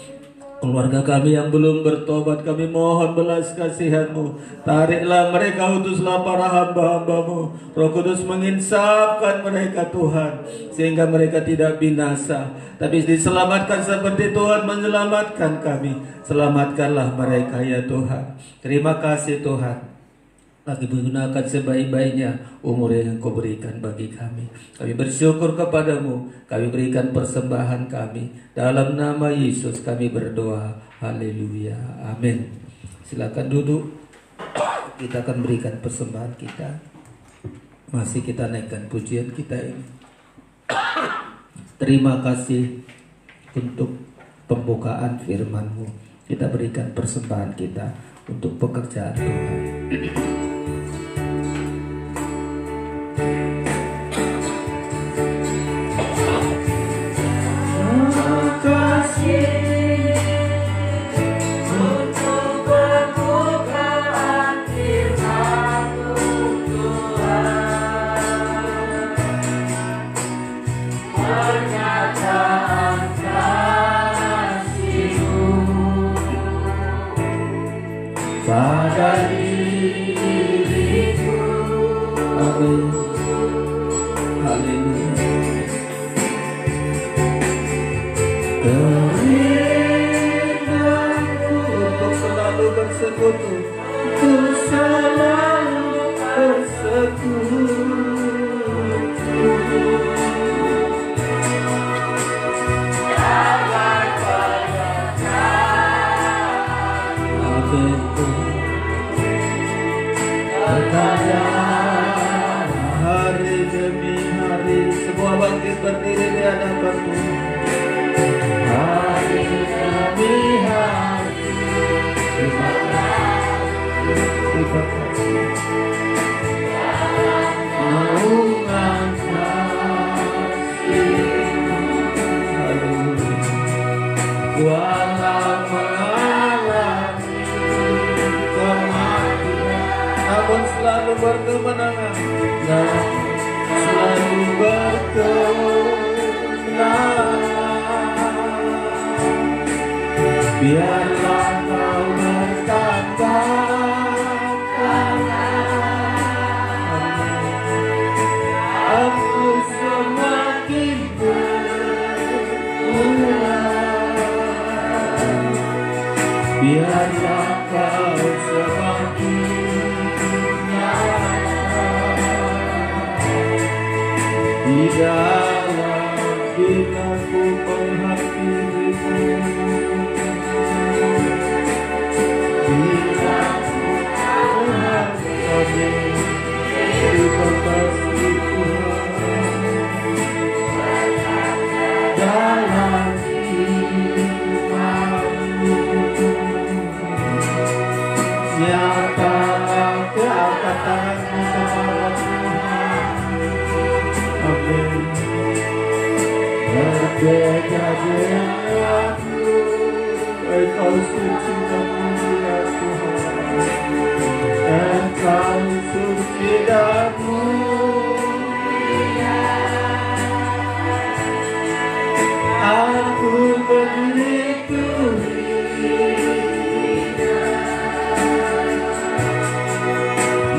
Keluarga kami yang belum bertobat, kami mohon belas kasihan-Mu. Tariklah mereka, utuslah para hamba-hamba-Mu. Roh Kudus menginsafkan mereka Tuhan, sehingga mereka tidak binasa, tapi diselamatkan seperti Tuhan menyelamatkan kami. Selamatkanlah mereka ya Tuhan. Terima kasih Tuhan. Lagi menggunakan sebaik-baiknya umur yang Kau berikan bagi kami. Kami bersyukur kepadamu. Kami berikan persembahan kami. Dalam nama Yesus kami berdoa. Haleluya. Amin. Silakan duduk. Kita akan berikan persembahan kita. Masih kita naikkan pujian kita ini. Terima kasih untuk pembukaan firman-Mu. Kita berikan persembahan kita untuk pekerjaan Tuhan. Kasih pada diriku. Amin. Haleluya. Kerinduanku untuk selalu bersekutu, untuk selalu bersekutu. Hari demi hari semua bangkit berdiri di hadapan Tuhan. Hari demi hari terima kasih naungan kasih. Haleluya. Walau mengalami kematian, namun selalu berkemenangan, selalu berkemenangan. Biarlah kau berkatakan, aku semakin berkurang. Biarlah kau semakin nyata di dalam diriku menghampirimu. Bila ku menghadapi terima kasih Tuhan dalam iman-Mu. Nyatakan keangkat tangan-Mu kepada Tuhan. Amin. Berbeda denganku, Engkau suci dan mulia Tuhan. Engkau suci dan mulia. Aku begitu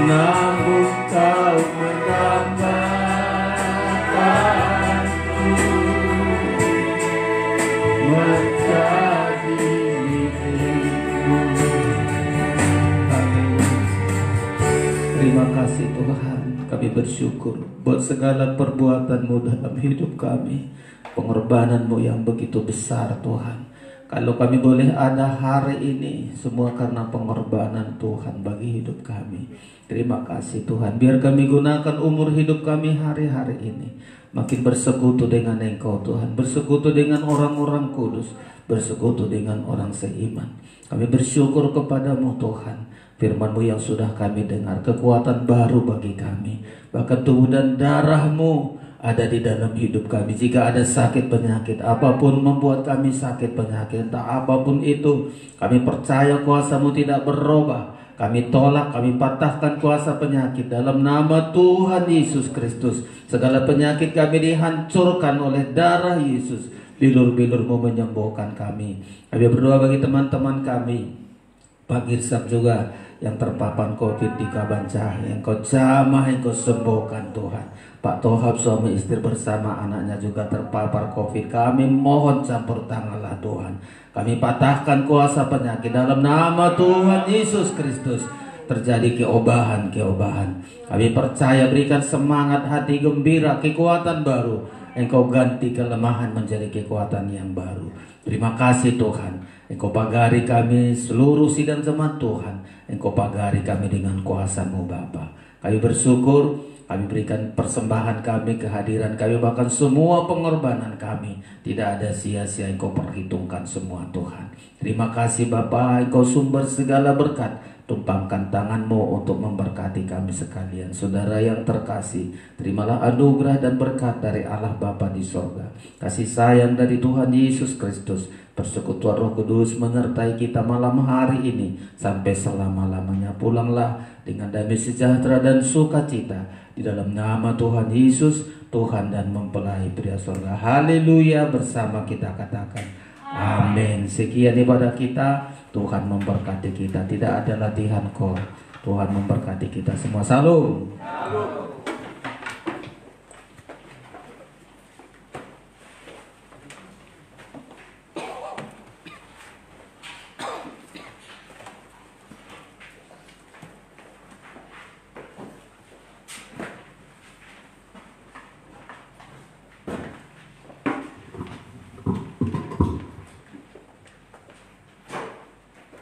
namun kau menambahkanku menjadi milikmu. Amin. Terima kasih Tuhan, kami bersyukur buat segala perbuatan-Mu dalam hidup kami, pengorbanan-Mu yang begitu besar Tuhan. Kalau kami boleh ada hari ini, semua karena pengorbanan Tuhan bagi hidup kami. Terima kasih Tuhan, biar kami gunakan umur hidup kami hari-hari ini makin bersekutu dengan Engkau Tuhan, bersekutu dengan orang-orang kudus, bersekutu dengan orang seiman. Kami bersyukur kepadamu Tuhan, firman-Mu yang sudah kami dengar, kekuatan baru bagi kami. Bahkan tubuh dan darah-Mu ada di dalam hidup kami. Jika ada sakit penyakit, apapun membuat kami sakit penyakit, entah apapun itu, kami percaya kuasa-Mu tidak berubah. Kami tolak, kami patahkan kuasa penyakit dalam nama Tuhan Yesus Kristus. Segala penyakit kami dihancurkan oleh darah Yesus. Bilur-bilur-Mu menyembuhkan kami. Kami berdoa bagi teman-teman kami, Pak Girsap juga yang terpapar COVID di Kabancah, yang Kau jamah, yang Kau sembuhkan Tuhan. Pak Tohab suami istri bersama anaknya juga terpapar COVID. Kami mohon campur tanganlah Tuhan. Kami patahkan kuasa penyakit dalam nama Tuhan Yesus Kristus. Terjadi keobahan. Kami percaya, berikan semangat, hati gembira, kekuatan baru. Engkau ganti kelemahan menjadi kekuatan yang baru. Terima kasih Tuhan. Engkau pagari kami seluruh sidang zaman Tuhan. Engkau pagari kami dengan kuasa-Mu Bapa. Kami bersyukur, kami berikan persembahan kami, kehadiran kami, bahkan semua pengorbanan kami. Tidak ada sia-sia, Engkau perhitungkan semua Tuhan. Terima kasih Bapa, Engkau sumber segala berkat. Tumpangkan tangan-Mu untuk memberkati kami sekalian. Saudara yang terkasih, terimalah anugerah dan berkat dari Allah Bapa di sorga, kasih sayang dari Tuhan Yesus Kristus, persekutuan Roh Kudus menyertai kita malam hari ini sampai selama-lamanya. Pulanglah dengan damai sejahtera dan sukacita di dalam nama Tuhan Yesus, Tuhan dan mempelai pria sorga. Haleluya, bersama kita katakan amin. Sekian ibadah kita. Tuhan memberkati kita. Tidak ada latihan kor. Tuhan memberkati kita semua. Salam.